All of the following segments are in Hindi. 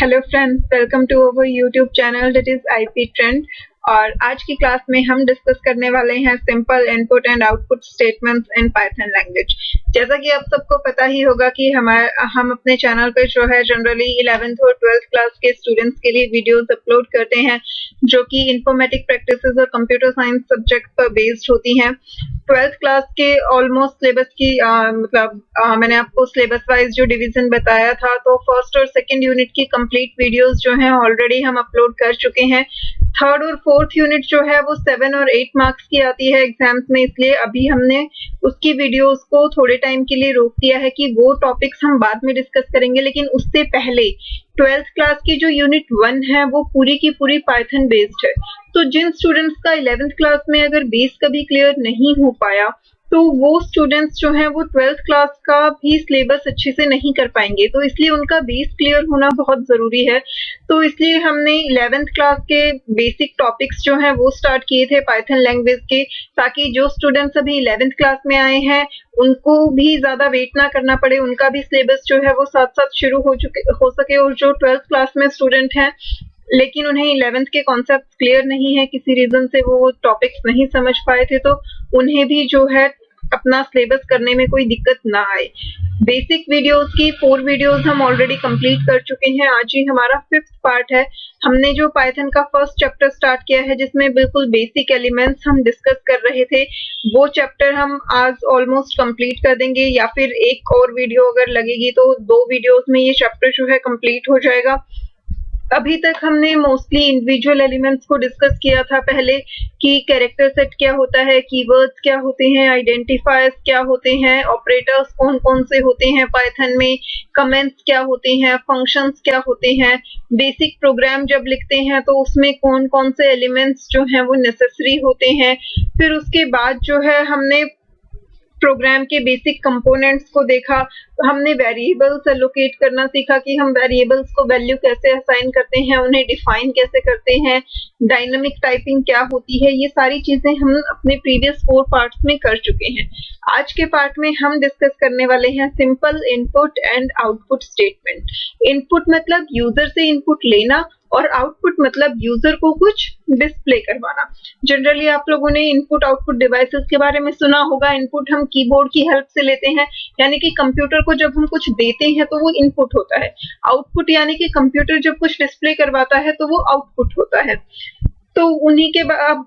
Hello friends, welcome to our YouTube channel that is IP trend. और आज की क्लास में हम डिस्कस करने वाले हैं simple input and output statements in Python language. जैसा कि आप सबको पता ही होगा कि हम अपने चैनल पे जो है जनरली 11th और 12th क्लास के स्टूडेंट्स के लिए वीडियोस अपलोड करते हैं जो कि इंफॉर्मेटिक प्रैक्टिसेस और कंप्यूटर साइंस सब्जेक्ट पर बेस्ड होती हैं। 12th क्लास के ऑलमोस्ट सिलेबस की मैंने आपको सिलेबस वाइज जो डिवीजन बताया था, तो फर्स्ट और सेकंड यूनिट की कंप्लीट वीडियोस जो हैं ऑलरेडी हम अपलोड कर चुके हैं। थर्ड और फोर्थ यूनिट जो है वो 7 और 8 मार्क्स की आती है एग्जाम्स में, इसलिए अभी हमने उसकी वीडियोस को थोड़े टाइम के लिए रोक दिया है कि वो टॉपिक्स हम बाद में डिस्कस करेंगे। लेकिन उससे पहले 12th क्लास की जो यूनिट 1 है वो पूरी की पूरी पाइथन बेस्ड है। तो जिन स्टूडेंट्स का 11th क्लास में अगर बेस कभी क्लियर नहीं हो पाया तो वो स्टूडेंट्स जो हैं वो 12th क्लास का भी सिलेबस अच्छे से नहीं कर पाएंगे, तो इसलिए उनका बेस क्लियर होना बहुत जरूरी है। तो इसलिए हमने 11th क्लास के बेसिक टॉपिक्स जो हैं वो स्टार्ट किए थे पाइथन लैंग्वेज के, ताकि जो स्टूडेंट्स अभी 11th क्लास में आए हैं उनको भी ज्यादा वेट ना करना पड़े, उनका भी सिलेबस जो है वो साथ साथ शुरू हो सके। और जो 12th क्लास में स्टूडेंट हैं लेकिन उन्हें 11th के कॉन्सेप्ट क्लियर नहीं है, किसी रीजन से वो टॉपिक्स नहीं समझ पाए थे, तो उन्हें भी जो है अपना सिलेबस करने में कोई दिक्कत ना आए। बेसिक वीडियोस की 4 वीडियोस हम ऑलरेडी कंप्लीट कर चुके हैं। आज ही हमारा 5th पार्ट है। हमने जो पाइथन का फर्स्ट चैप्टर स्टार्ट किया है जिसमें बिल्कुल बेसिक एलिमेंट्स हम डिस्कस कर रहे थे, वो चैप्टर हम आज ऑलमोस्ट कंप्लीट कर देंगे, या फिर एक और वीडियो अगर लगेगी तो 2 वीडियोस में ये चैप्टर जो है कंप्लीट हो जाएगा। अभी तक हमने मोस्टली इंडिविजुअल एलिमेंट्स को डिस्कस किया था पहले, कि कैरेक्टर सेट क्या होता है, कीवर्ड्स क्या होते हैं, आइडेंटिफायर्स क्या होते हैं, ऑपरेटर्स कौन कौन से होते हैं पाइथन में, कमेंट्स क्या होते हैं, फंक्शंस क्या होते हैं, बेसिक प्रोग्राम जब लिखते हैं तो उसमें कौन कौन से एलिमेंट्स जो हैं वो नेसेसरी होते हैं। फिर उसके बाद जो है हमने प्रोग्राम के बेसिक कंपोनेंट्स को देखा, तो हमने वेरिएबल्स एलोकेट करना सीखा कि हम वेरिएबल्स को वैल्यू कैसे असाइन करते हैं, उन्हें डिफाइन कैसे करते हैं, डायनामिक टाइपिंग क्या होती है। ये सारी चीजें हम अपने प्रीवियस 4 पार्ट्स में कर चुके हैं। आज के पार्ट में हम डिस्कस करने वाले हैं simple input and output statement. Input मतलब यूजर से इनपुट लेना और आउटपुट मतलब यूजर को कुछ डिस्प्ले करवाना। जनरली आप लोगों ने इनपुट आउटपुट डिवाइसेस के बारे में सुना होगा। इनपुट हम कीबोर्ड की हेल्प से लेते हैं, यानी कि कंप्यूटर को जब हम कुछ देते हैं तो वो इनपुट होता है। आउटपुट यानी कि कंप्यूटर जब कुछ डिस्प्ले करवाता है तो वो आउटपुट होता है। तो उन्हीं के बाद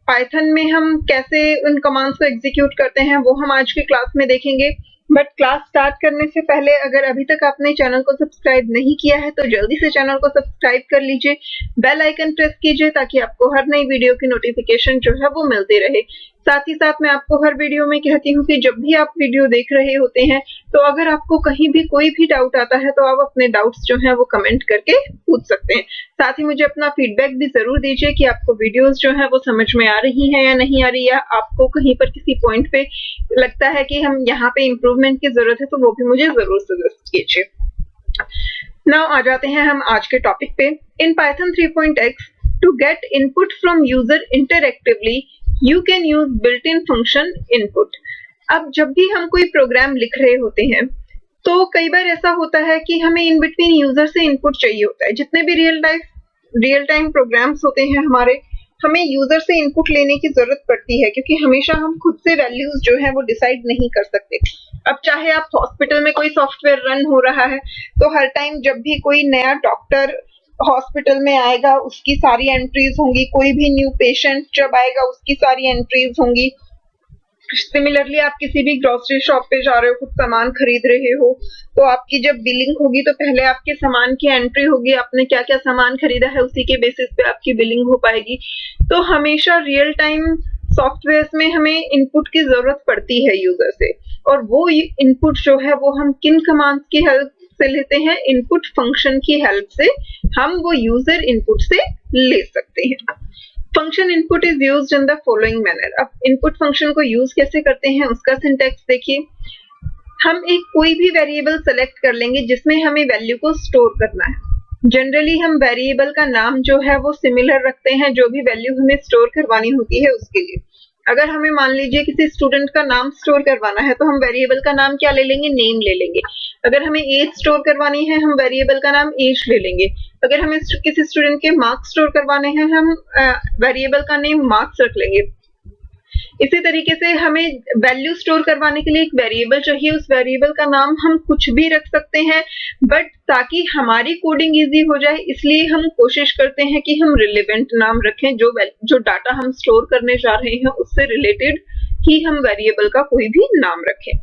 पाइथन में हम कैसे उन कमांड्स को एग्जीक्यूट करते हैं वो हम आज की क्लास में देखेंगे। बट क्लास स्टार्ट करने से पहले अगर अभी तक आपने चैनल को सब्सक्राइब नहीं किया है तो जल्दी से चैनल को सब्सक्राइब कर लीजिए, बेल आइकन प्रेस कीजिए ताकि आपको हर नई वीडियो की नोटिफिकेशन जो है वो मिलती रहे। साथ ही साथ मैं आपको हर वीडियो में कहती हूँ कि जब भी आप वीडियो देख रहे होते हैं तो अगर आपको कहीं भी कोई भी डाउट आता है तो आप अपने डाउट्स जो है वो कमेंट करके पूछ सकते हैं। साथ ही मुझे अपना फीडबैक भी जरूर दीजिए कि आपको वीडियोस जो है वो समझ में आ रही हैं या नहीं आ रही, या आपको कहीं पर किसी पॉइंट पे लगता है कि हम यहाँ पे इम्प्रूवमेंट की जरूरत है तो वो भी मुझे जरूर सजेस्ट कीजिए। नाउ आ जाते हैं हम आज के टॉपिक पे। In Python 3.x to get input from user interactively you can use built in function input. अब जब भी हम कोई प्रोग्राम लिख रहे होते हैं तो कई बार ऐसा होता है कि हमें इन बिटवीन यूजर से इनपुट चाहिए होता है। जितने भी रियल टाइम प्रोग्राम्स होते हैं हमारे, हमें यूजर से इनपुट लेने की जरूरत पड़ती है, क्योंकि हमेशा हम खुद से वैल्यूज जो है वो डिसाइड नहीं कर सकते। अब चाहे आप हॉस्पिटल में कोई सॉफ्टवेयर रन हो रहा है तो हर टाइम जब भी कोई नया डॉक्टर हॉस्पिटल में आएगा उसकी सारी एंट्रीज होंगी, कोई भी न्यू पेशेंट जब आएगा उसकी सारी एंट्रीज होंगी। सिमिलरली आप किसी भी ग्रोसरी शॉप पे जा रहे हो, कुछ सामान खरीद रहे हो, तो आपकी जब बिलिंग होगी तो पहले आपके सामान की एंट्री होगी, आपने क्या क्या सामान खरीदा है उसी के बेसिस पे आपकी बिलिंग हो पाएगी। तो हमेशा रियल टाइम सॉफ्टवेयर में हमें इनपुट की जरूरत पड़ती है यूजर से, और वो इनपुट जो है वो हम किन कमांड्स की हेल्प से लेते हैं, इनपुट फंक्शन की हेल्प से हम वो यूजर इनपुट से ले सकते हैं। Function input is used in the following manner. अब इनपुट फंक्शन को यूज कैसे करते हैं उसका सिंटैक्स देखिए। हम एक कोई भी वेरिएबल सेलेक्ट कर लेंगे जिसमें हमें वैल्यू को स्टोर करना है। जनरली हम वेरिएबल का नाम जो है वो सिमिलर रखते हैं जो भी वैल्यू हमें स्टोर करवानी होती है उसके लिए। अगर हमें मान लीजिए किसी स्टूडेंट का नाम स्टोर करवाना है तो हम वेरिएबल का नाम क्या ले लेंगे, नेम ले लेंगे। अगर हमें एज स्टोर करवानी है हम वेरिएबल का नाम एज ले लेंगे। अगर हमें किसी स्टूडेंट के मार्क्स स्टोर करवाने हैं हम वेरिएबल का नेम मार्क्स रख लेंगे। इसी तरीके से हमें वैल्यू स्टोर करवाने के लिए एक वेरिएबल चाहिए, उस वेरिएबल का नाम हम कुछ भी रख सकते हैं, बट ताकि हमारी कोडिंग इजी हो जाए इसलिए हम कोशिश करते हैं कि हम रिलेवेंट नाम रखें, जो डाटा हम स्टोर करने जा रहे हैं उससे रिलेटेड ही हम वेरिएबल का कोई भी नाम रखें।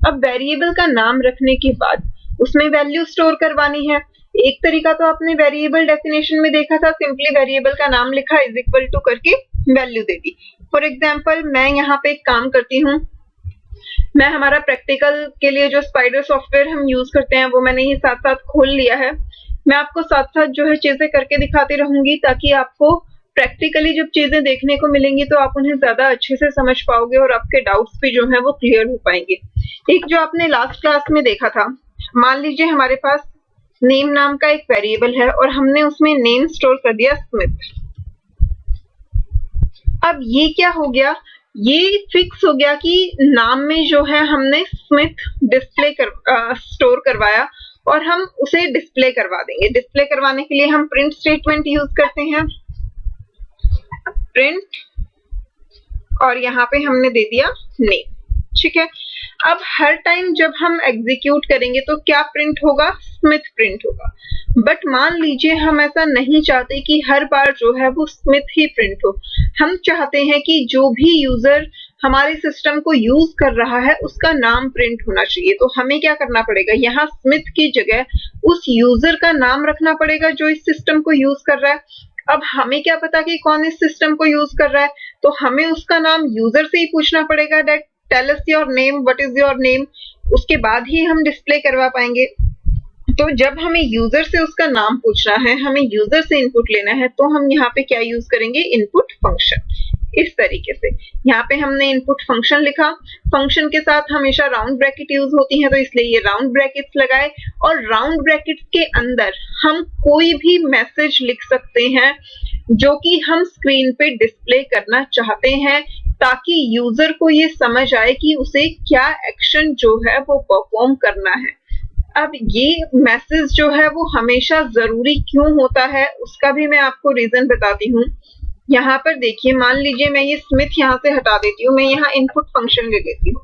अब वेरिएबल का नाम रखने के बाद उसमें वैल्यू स्टोर करवानी है। एक तरीका तो आपने वेरिएबल डेफिनेशन में देखा था, सिंपली वेरिएबल का नाम लिखा इज इक्वल टू करके value they the. For example मैं यहाँ पे एक काम करती हूँ, मैं हमारा प्रैक्टिकल के लिए जो स्पाइडर सॉफ्टवेयर हम यूज करते हैं वो मैंने ही साथ साथ खोल लिया है। मैं आपको साथ साथ जो है चीजें करके दिखाती रहूंगी ताकि आपको प्रैक्टिकली जब चीजें देखने को मिलेंगी तो आप उन्हें ज्यादा अच्छे से समझ पाओगे और आपके डाउट्स भी जो है वो क्लियर हो पाएंगे। एक जो आपने लास्ट क्लास में देखा था, मान लीजिए हमारे पास नेम नाम का एक वेरिएबल है और हमने उसमें नेम स्टोर कर दिया स्मिथ। अब ये क्या हो गया, ये फिक्स हो गया कि नाम में जो है हमने स्मिथ स्टोर करवाया और हम उसे डिस्प्ले करवा देंगे। डिस्प्ले करवाने के लिए हम प्रिंट स्टेटमेंट यूज करते हैं, प्रिंट, और यहाँ पे हमने दे दिया नेम। ठीक है, अब हर टाइम जब हम एग्जीक्यूट करेंगे तो क्या प्रिंट होगा, स्मिथ प्रिंट होगा। बट मान लीजिए हम ऐसा नहीं चाहते कि हर बार जो है वो स्मिथ ही प्रिंट हो। हम चाहते हैं कि जो भी यूजर हमारे सिस्टम को यूज कर रहा है उसका नाम प्रिंट होना चाहिए। तो हमें क्या करना पड़ेगा, यहाँ स्मिथ की जगह उस यूजर का नाम रखना पड़ेगा जो इस सिस्टम को यूज कर रहा है। अब हमें क्या पता कि कौन इस सिस्टम को यूज कर रहा है, तो हमें उसका नाम यूजर से ही पूछना पड़ेगा, that tell us your name, what is your name. उसके बाद ही हम डिस्प्ले करवा पाएंगे। तो जब हमें यूजर से उसका नाम पूछना है, हमें यूजर से इनपुट लेना है, तो हम यहाँ पे क्या यूज करेंगे, इनपुट फंक्शन। इस तरीके से यहाँ पे हमने इनपुट फंक्शन लिखा। फंक्शन के साथ हमेशा राउंड ब्रैकेट यूज होती है तो इसलिए ये राउंड ब्रैकेट्स लगाए, और राउंड ब्रैकेट्स के अंदर हम कोई भी मैसेज लिख सकते हैं जो कि हम स्क्रीन पे डिस्प्ले करना चाहते हैं, ताकि यूजर को ये समझ आए कि उसे क्या एक्शन जो है वो परफॉर्म करना है। अब ये मैसेज जो है वो हमेशा जरूरी क्यों होता है उसका भी मैं आपको रीजन बताती हूँ। यहाँ पर देखिए, मान लीजिए मैं ये स्मिथ यहाँ से हटा देती हूँ, मैं यहाँ इनपुट फंक्शन ले लेती हूँ।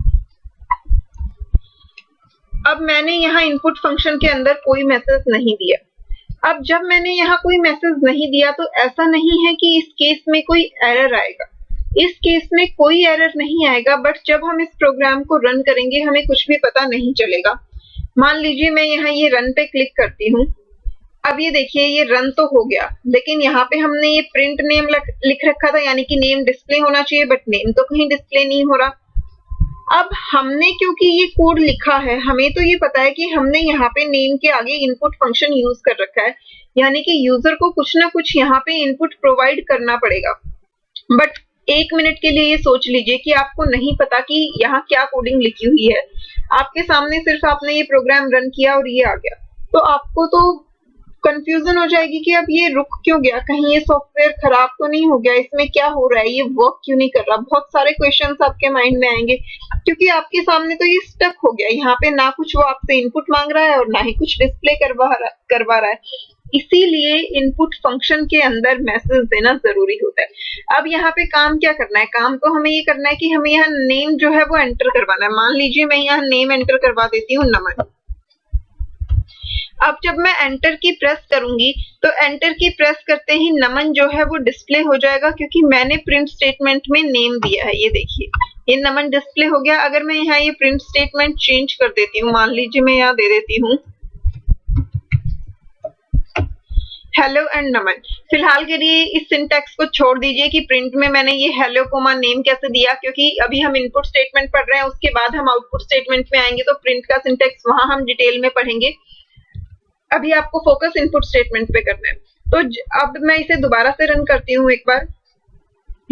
अब मैंने यहाँ इनपुट फंक्शन के अंदर कोई मैसेज नहीं दिया। अब जब मैंने यहाँ कोई मैसेज नहीं दिया तो ऐसा नहीं है कि इस केस में कोई एरर आएगा, इस केस में कोई एरर नहीं आएगा, बट जब हम इस प्रोग्राम को रन करेंगे हमें कुछ भी पता नहीं चलेगा। मान लीजिए मैं यहाँ ये रन पे क्लिक करती हूँ। अब ये देखिए ये रन तो हो गया, लेकिन यहाँ पे हमने ये प्रिंट नेम लिख रखा था, यानी कि नेम डिस्प्ले होना चाहिए, बट नेम तो कहीं डिस्प्ले नहीं हो रहा। अब हमने क्योंकि ये कोड लिखा है, हमें तो ये पता है कि हमने यहाँ पे नेम के आगे इनपुट फंक्शन यूज कर रखा है, यानी कि यूजर को कुछ ना कुछ यहाँ पे इनपुट प्रोवाइड करना पड़ेगा। बट एक मिनट के लिए ये सोच लीजिए कि आपको नहीं पता कि यहाँ क्या कोडिंग लिखी हुई है, आपके सामने सिर्फ आपने ये प्रोग्राम रन किया और ये आ गया, तो आपको तो कंफ्यूजन हो जाएगी कि अब ये रुक क्यों गया, कहीं ये सॉफ्टवेयर खराब तो नहीं हो गया, इसमें क्या हो रहा है, ये वर्क क्यों नहीं कर रहा। बहुत सारे क्वेश्चंस आपके माइंड में आएंगे क्योंकि आपके सामने तो ये स्टक हो गया, यहाँ पे ना कुछ वो आपसे इनपुट मांग रहा है और ना ही कुछ डिस्प्ले करवा रहा है। इसीलिए इनपुट फंक्शन के अंदर मैसेज देना जरूरी होता है। अब यहाँ पे काम क्या करना है, काम तो हमें ये करना है कि हमें यहाँ नेम जो है वो एंटर करवाना है। मान लीजिए मैं यहाँ नेम एंटर करवा देती हूँ नमन। अब जब मैं एंटर की प्रेस करूंगी तो एंटर की प्रेस करते ही नमन जो है वो डिस्प्ले हो जाएगा, क्योंकि मैंने प्रिंट स्टेटमेंट में नेम दिया है। ये देखिए ये नमन डिस्प्ले हो गया। अगर मैं यहाँ ये प्रिंट स्टेटमेंट चेंज कर देती हूँ, मान लीजिए मैं यहाँ दे देती हूँ हेलो एंड नमन। फिलहाल के लिए इस सिंटैक्स को छोड़ दीजिए कि प्रिंट में मैंने ये हेलो कोमा नेम कैसे दिया, क्योंकि अभी हम इनपुट स्टेटमेंट पढ़ रहे हैं, उसके बाद हम आउटपुट स्टेटमेंट में आएंगे तो प्रिंट का सिंटैक्स वहां हम डिटेल में पढ़ेंगे। अभी आपको फोकस इनपुट स्टेटमेंट पे करना है। तो अब मैं इसे दोबारा से रन करती हूँ एक बार।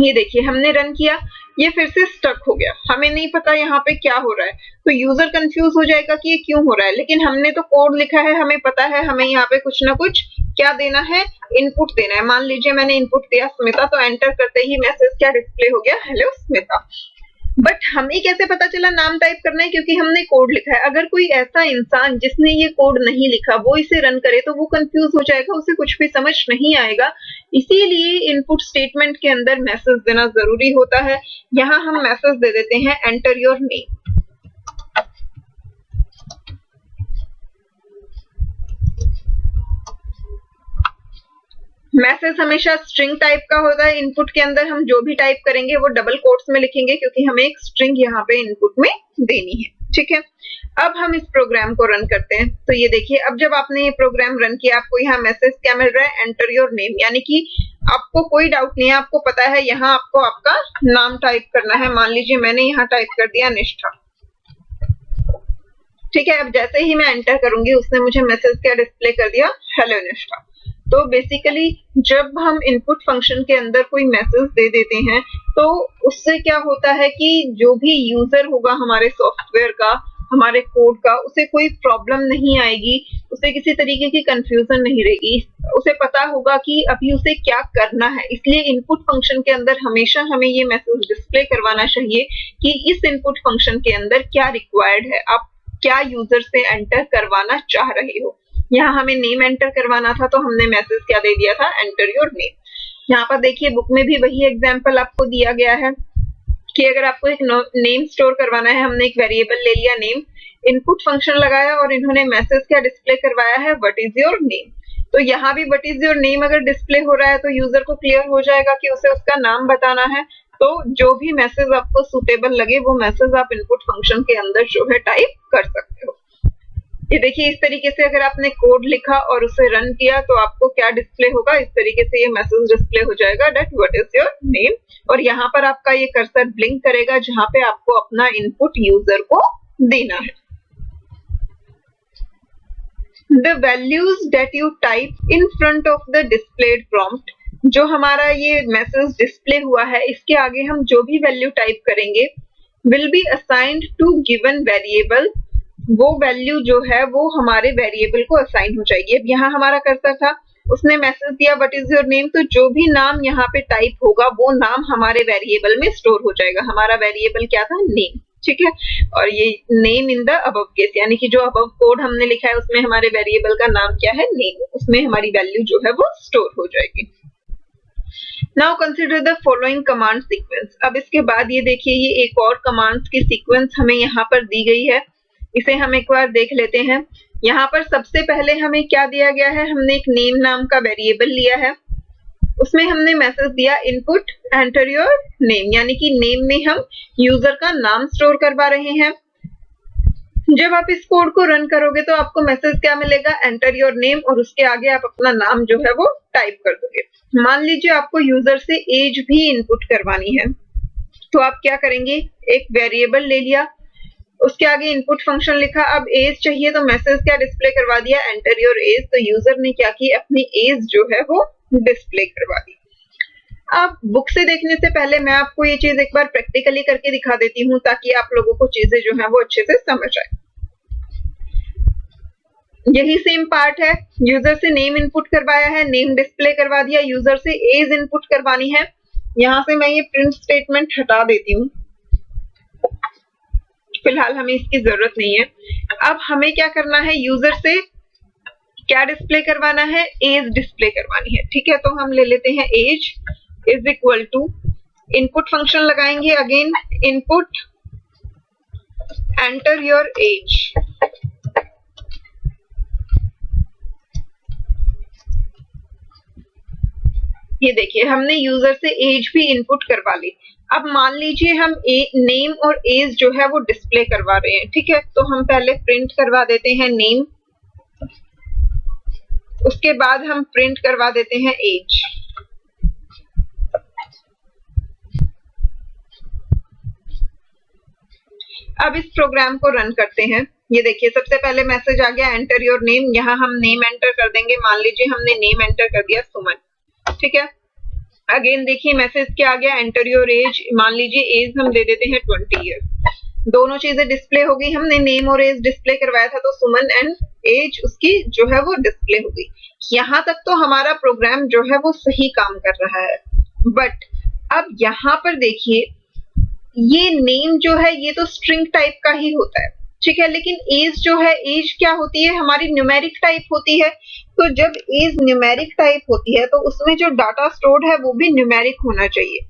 ये देखिए हमने रन किया, ये फिर से स्टक हो गया, हमें नहीं पता यहाँ पे क्या हो रहा है, तो यूजर कंफ्यूज हो जाएगा कि ये क्यों हो रहा है। लेकिन हमने तो कोड लिखा है, हमें पता है हमें यहाँ पे कुछ ना कुछ क्या देना है, इनपुट देना है। मान लीजिए मैंने इनपुट दिया स्मिता, तो एंटर करते ही मैसेज क्या डिस्प्ले हो गया, हेलो स्मिता। बट हमें कैसे पता चला नाम टाइप करना है, क्योंकि हमने कोड लिखा है। अगर कोई ऐसा इंसान जिसने ये कोड नहीं लिखा वो इसे रन करे तो वो कंफ्यूज हो जाएगा, उसे कुछ भी समझ नहीं आएगा। इसीलिए इनपुट स्टेटमेंट के अंदर मैसेज देना जरूरी होता है। यहाँ हम मैसेज दे देते हैं एंटर योर नेम। मैसेज हमेशा स्ट्रिंग टाइप का होता है। इनपुट के अंदर हम जो भी टाइप करेंगे वो डबल कोट्स में लिखेंगे, क्योंकि हमें एक स्ट्रिंग यहाँ पे इनपुट में देनी है। ठीक है, अब हम इस प्रोग्राम को रन करते हैं। तो ये देखिए, अब जब आपने ये प्रोग्राम रन किया, आपको यहाँ मैसेज क्या मिल रहा है, एंटर योर नेम। यानी कि आपको कोई डाउट नहीं है, आपको पता है यहाँ आपको आपका नाम टाइप करना है। मान लीजिए मैंने यहाँ टाइप कर दिया निष्ठा। ठीक है, अब जैसे ही मैं एंटर करूंगी उसने मुझे मैसेज क्या डिस्प्ले कर दिया, हेलो निष्ठा। तो बेसिकली जब हम इनपुट फंक्शन के अंदर कोई मैसेज दे देते हैं तो उससे क्या होता है कि जो भी यूजर होगा हमारे सॉफ्टवेयर का, हमारे कोड का, उसे कोई प्रॉब्लम नहीं आएगी, उसे किसी तरीके की कंफ्यूजन नहीं रहेगी, उसे पता होगा कि अभी उसे क्या करना है। इसलिए इनपुट फंक्शन के अंदर हमेशा हमें ये मैसेज डिस्प्ले करवाना चाहिए कि इस इनपुट फंक्शन के अंदर क्या रिक्वायर्ड है, आप क्या यूजर से एंटर करवाना चाह रहे हो। यहाँ हमें नेम एंटर करवाना था तो हमने मैसेज क्या दे दिया था, एंटर योर नेम। यहाँ पर देखिए बुक में भी वही एग्जांपल आपको दिया गया है कि अगर आपको एक नेम स्टोर करवाना है, हमने एक वेरिएबल ले लिया नेम, इनपुट फंक्शन लगाया और इन्होंने मैसेज क्या डिस्प्ले करवाया है, व्हाट इज योर नेम। तो यहाँ भी व्हाट इज योर नेम अगर डिस्प्ले हो रहा है तो यूजर को क्लियर हो जाएगा कि उसे उसका नाम बताना है। तो जो भी मैसेज आपको सुटेबल लगे वो मैसेज आप इनपुट फंक्शन के अंदर जो है टाइप कर सकते हो। ये देखिए, इस तरीके से अगर आपने कोड लिखा और उसे रन किया तो आपको क्या डिस्प्ले होगा, इस तरीके से ये मैसेज डिस्प्ले हो जाएगा that what is your name. और यहाँ पर आपका ये कर्सर ब्लिंक करेगा जहां पे आपको अपना इनपुट यूजर को देना है। The values that you type in front of the displayed prompt, जो हमारा ये मैसेज डिस्प्ले हुआ है इसके आगे हम जो भी वैल्यू टाइप करेंगे will be assigned to given variable। वो वैल्यू जो है वो हमारे वेरिएबल को असाइन हो जाएगी। अब यहाँ हमारा कर्सर था, उसने मैसेज दिया व्हाट इज योर नेम, तो जो भी नाम यहाँ पे टाइप होगा वो नाम हमारे वेरिएबल में स्टोर हो जाएगा। हमारा वेरिएबल क्या था, नेम। ठीक है, और ये name in the above case, यानी कि जो अबव कोड हमने लिखा है उसमें हमारे वेरिएबल का नाम क्या है, नेम, उसमें हमारी वैल्यू जो है वो स्टोर हो जाएगी। Now consider the following command sequence. अब इसके बाद ये देखिए, ये एक और कमांड्स की सीक्वेंस हमें यहाँ पर दी गई है, इसे हम एक बार देख लेते हैं। यहाँ पर सबसे पहले हमें क्या दिया गया है, हमने एक नेम नाम का वेरिएबल लिया है, उसमें हमने मैसेज दिया इनपुट एंटर योर नेम, यानी कि नेम में हम यूजर का नाम स्टोर करवा रहे हैं। जब आप इस कोड को रन करोगे तो आपको मैसेज क्या मिलेगा, एंटर योर नेम, और उसके आगे आप अपना नाम जो है वो टाइप कर दोगे। मान लीजिए आपको यूजर से एज भी इनपुट करवानी है, तो आप क्या करेंगे, एक वेरिएबल ले लिया, उसके आगे इनपुट फंक्शन लिखा, अब एज चाहिए तो मैसेज क्या डिस्प्ले करवा दिया, एंटर योर एज। तो यूजर ने क्या की, अपनी एज जो है वो डिस्प्ले करवा दी। अब बुक से देखने से पहले मैं आपको ये चीज एक बार प्रैक्टिकली करके दिखा देती हूँ ताकि आप लोगों को चीजें जो है वो अच्छे से समझ आए। यही सेम पार्ट है, यूजर से नेम इनपुट करवाया है, नेम डिस्प्ले करवा दिया, यूजर से एज इनपुट करवानी है। यहां से मैं ये प्रिंट स्टेटमेंट हटा देती हूँ, फिलहाल हमें इसकी जरूरत नहीं है। अब हमें क्या करना है, यूजर से क्या डिस्प्ले करवाना है, एज डिस्प्ले करवानी है। ठीक है, तो हम ले लेते हैं age is equal to, input function लगाएंगे, again input enter your age. ये देखिए, हमने यूजर से एज भी इनपुट करवा ली। अब मान लीजिए हम नेम और एज जो है वो डिस्प्ले करवा रहे हैं। ठीक है, तो हम पहले प्रिंट करवा देते हैं नेम, उसके बाद हम प्रिंट करवा देते हैं एज। अब इस प्रोग्राम को रन करते हैं। ये देखिए, सबसे पहले मैसेज आ गया एंटर योर नेम, यहाँ हम नेम एंटर कर देंगे। मान लीजिए हमने नेम एंटर कर दिया सुमन। ठीक है, अगेन देखिए मैसेज क्या आ गया, एंटर योर एज। मान लीजिए एज हम दे देते हैं 20 ईयर। दोनों चीजें डिस्प्ले हो गई। हमने नेम और एज डिस्प्ले करवाया था तो सुमन एंड एज उसकी जो है वो डिस्प्ले हो गई। यहाँ तक तो हमारा प्रोग्राम जो है वो सही काम कर रहा है। बट अब यहाँ पर देखिए, ये नेम जो है ये तो स्ट्रिंग टाइप का ही होता है, ठीक है, लेकिन एज जो है, एज क्या होती है, हमारी न्यूमेरिक टाइप होती है। तो जब एज न्यूमेरिक टाइप होती है तो उसमें जो डाटा स्टोर्ड है वो भी न्यूमेरिक होना चाहिए।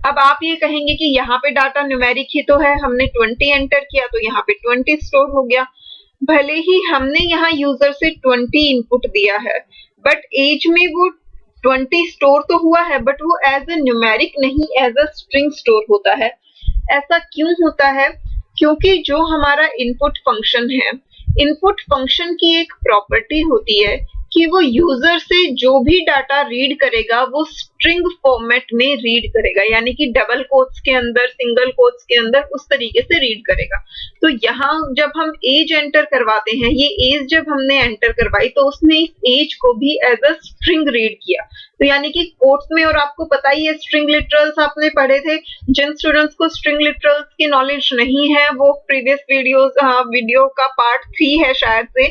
अब आप ये कहेंगे कि यहाँ पे डाटा न्यूमेरिक ही तो है, हमने 20 एंटर किया तो यहाँ पे 20 स्टोर हो गया। भले ही हमने यहाँ यूजर से 20 इनपुट दिया है, बट एज में वो 20 स्टोर तो हुआ है, बट वो एज ए न्यूमेरिक नहीं, एज अ स्ट्रिंग स्टोर होता है। ऐसा क्यों होता है? क्योंकि जो हमारा इनपुट फंक्शन है, इनपुट फंक्शन की एक प्रॉपर्टी होती है कि वो यूजर से जो भी डाटा रीड करेगा वो स्ट्रिंग फॉर्मेट में रीड करेगा, यानी कि डबल कोट्स के अंदर, सिंगल कोट्स के अंदर, उस तरीके से रीड करेगा। तो यहाँ जब हम एज एंटर करवाते हैं, ये एज जब हमने एंटर करवाई तो उसने इस एज को भी एज अ स्ट्रिंग रीड किया। तो यानी कि कोट्स में, और आपको पता ही है स्ट्रिंग लिटरल्स आपने पढ़े थे। जिन स्टूडेंट्स को स्ट्रिंग लिटरल्स की नॉलेज नहीं है वो प्रीवियस वीडियो का पार्ट 3 है शायद से,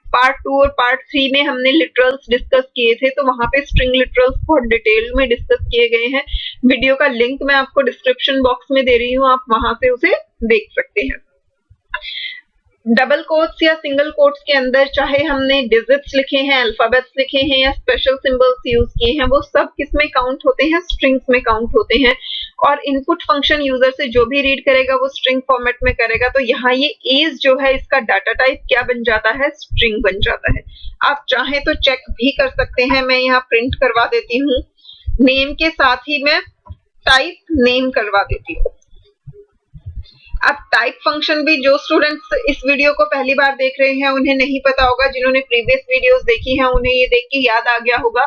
पार्ट 2 और पार्ट 3 में हमने लिटरल्स डिस्कस किए थे, तो वहां पे स्ट्रिंग लिटरल्स बहुत डिटेल में डिस्कस किए गए हैं। वीडियो का लिंक मैं आपको डिस्क्रिप्शन बॉक्स में दे रही हूँ, आप वहां से उसे देख सकते हैं। डबल कोट्स या सिंगल कोट्स के अंदर चाहे हमने डिजिट्स लिखे हैं, अल्फाबेट्स लिखे हैं या स्पेशल सिंबल्स यूज किए हैं, वो सब किसमें काउंट होते हैं? स्ट्रिंग्स में काउंट होते हैं। और इनपुट फंक्शन यूजर से जो भी रीड करेगा वो स्ट्रिंग फॉर्मेट में करेगा। तो यहाँ ये एज जो है इसका डाटा टाइप क्या बन जाता है? स्ट्रिंग बन जाता है। आप चाहे तो चेक भी कर सकते हैं, मैं यहाँ प्रिंट करवा देती हूँ। नेम के साथ ही मैं टाइप नेम करवा देती हूँ। अब टाइप फंक्शन भी, जो स्टूडेंट्स इस वीडियो को पहली बार देख रहे हैं उन्हें नहीं पता होगा, जिन्होंने प्रीवियस वीडियोस देखी हैं उन्हें ये देख के याद आ गया होगा।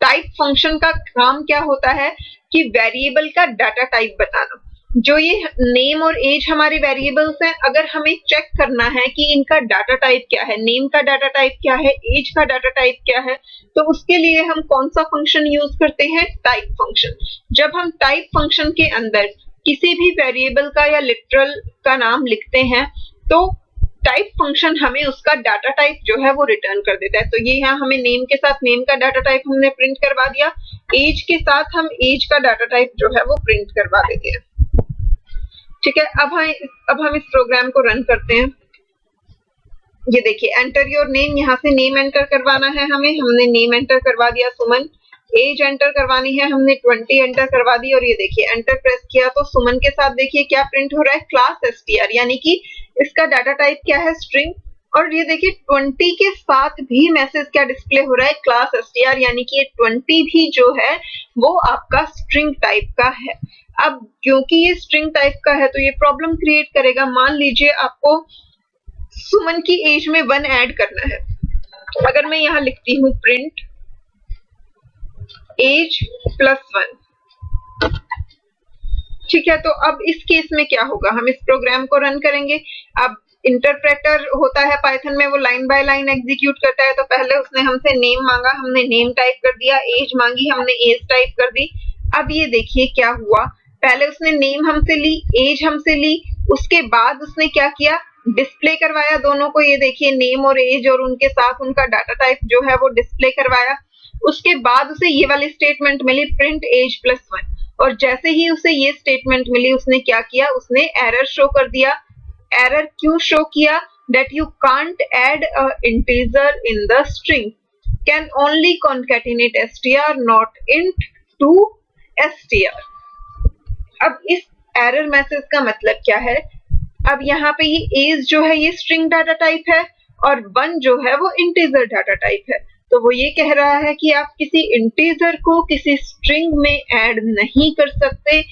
टाइप फंक्शन का काम क्या होता है कि वेरिएबल का डाटा टाइप बताना। जो ये नेम और एज हमारे वेरिएबल्स हैं, अगर हमें चेक करना है कि इनका डाटा टाइप क्या है, नेम का डाटा टाइप क्या है, एज का डाटा टाइप क्या है, तो उसके लिए हम कौन सा फंक्शन यूज करते हैं? Type function. जब हम टाइप फंक्शन के अंदर किसी भी वेरिएबल का या लिटरल का नाम लिखते हैं तो टाइप फंक्शन हमें उसका डाटा टाइप जो है वो रिटर्न कर देता है। तो ये यहाँ हमें नेम के साथ नेम का डाटा टाइप हमने प्रिंट करवा दिया, एज के साथ हम एज का डाटा टाइप जो है वो प्रिंट करवा देते हैं। ठीक है, अब हम इस प्रोग्राम को रन करते हैं। ये देखिए, एंटर योर नेम, यहाँ से नेम एंटर करवाना है हमें, हमने नेम एंटर करवा दिया सुमन। एज एंटर करवानी है, हमने 20 एंटर करवा दी। और ये देखिए एंटर प्रेस किया तो सुमन के साथ देखिए क्या प्रिंट हो रहा है? क्लास str, यानी कि इसका डाटा टाइप क्या है? स्ट्रिंग। और ये देखिए 20 के साथ भी मैसेज क्या डिस्प्ले हो रहा है? क्लास str, यानी कि ये 20 भी जो है वो आपका स्ट्रिंग टाइप का है। अब क्योंकि ये स्ट्रिंग टाइप का है तो ये प्रॉब्लम क्रिएट करेगा। मान लीजिए आपको सुमन की एज में 1 ऐड करना है। अगर मैं यहाँ लिखती हूँ प्रिंट एज +1, ठीक है, तो अब इस केस में क्या होगा? हम इस प्रोग्राम को रन करेंगे। अब इंटरप्रेटर होता है पाइथन में, वो लाइन बाय लाइन एग्जीक्यूट करता है। तो पहले उसने हमसे नेम मांगा, हमने नेम टाइप कर दिया, एज मांगी, हमने एज टाइप कर दी। अब ये देखिए क्या हुआ, पहले उसने नेम हमसे ली, एज हमसे ली, उसके बाद उसने क्या किया? डिस्प्ले करवाया दोनों को। ये देखिए नेम और एज और उनके साथ उनका डाटा टाइप जो है वो डिस्प्ले करवाया। उसके बाद उसे ये वाली स्टेटमेंट मिली प्रिंट एज +1, और जैसे ही उसे ये स्टेटमेंट मिली उसने क्या किया? उसने एरर शो कर दिया। एरर क्यों शो किया? that you can't add a integer in the string, can only concatenate str not int to str। अब इस एरर मैसेज का मतलब क्या है? अब यहाँ पे ये एज जो है ये स्ट्रिंग डाटा टाइप है और 1 जो है वो इंटीजर डाटा टाइप है। तो वो ये कह रहा है कि आप किसी इंटीजर को किसी स्ट्रिंग में ऐड नहीं कर सकते।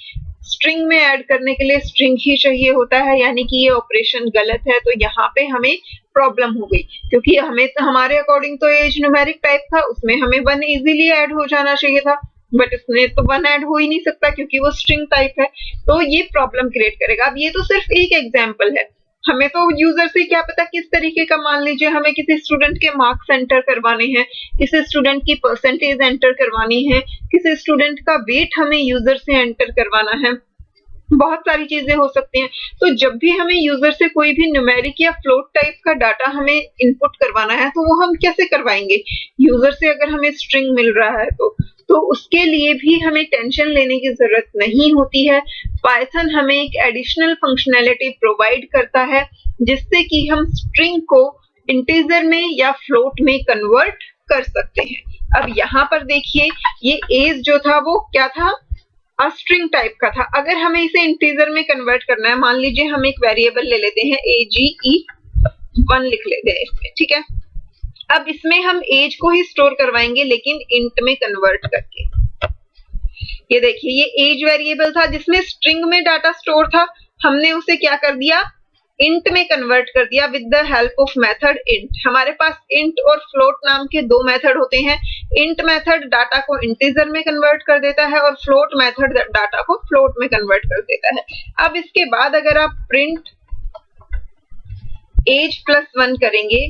स्ट्रिंग में ऐड करने के लिए स्ट्रिंग ही चाहिए होता है, यानी कि ये ऑपरेशन गलत है। तो यहाँ पे हमें प्रॉब्लम हो गई, क्योंकि हमारे अकॉर्डिंग तो एज न्यूमेरिक टाइप था, उसमें हमें 1 इजीली ऐड हो जाना चाहिए था, बट इसमें तो 1 ऐड हो ही नहीं सकता क्योंकि वो स्ट्रिंग टाइप है। तो ये प्रॉब्लम क्रिएट करेगा। अब ये तो सिर्फ एक एग्जाम्पल है, हमें तो यूजर से क्या पता किस तरीके का, मान लीजिए हमें किसी स्टूडेंट के मार्क्स एंटर करवाने हैं, किसी स्टूडेंट की परसेंटेज एंटर करवानी है, किसी स्टूडेंट का वेट हमें यूजर से एंटर करवाना है, बहुत सारी चीजें हो सकती हैं। तो जब भी हमें यूजर से कोई भी न्यूमेरिक या फ्लोट टाइप का डाटा हमें इनपुट करवाना है तो वो हम कैसे करवाएंगे? यूजर से अगर हमें स्ट्रिंग मिल रहा है तो उसके लिए भी हमें टेंशन लेने की जरूरत नहीं होती है। पाइथन हमें एक एडिशनल फंक्शनैलिटी प्रोवाइड करता है जिससे कि हम स्ट्रिंग को इंटीजर में या फ्लोट में कन्वर्ट कर सकते हैं। अब यहाँ पर देखिए, ये एज जो था वो क्या था? स्ट्रिंग टाइप का था। अगर हमें इसे इंटीजर में कन्वर्ट करना है, मान लीजिए हम एक वेरिएबल ले लेते हैं AGE1 लिख लेते हैं इसमें, ठीक है। अब इसमें हम एज को ही स्टोर करवाएंगे लेकिन इंट में कन्वर्ट करके। ये देखिए, ये एज वेरिएबल था जिसमें स्ट्रिंग में डाटा स्टोर था, हमने उसे क्या कर दिया? इंट में कन्वर्ट कर दिया with the help of method int. हमारे पास इंट और फ्लोट नाम के दो मेथड होते हैं। इंट मेथड डाटा को इंटीजर में कन्वर्ट कर देता है और फ्लोट मेथड डाटा को फ्लोट में कन्वर्ट कर देता है। अब इसके बाद अगर आप प्रिंट age+1 करेंगे,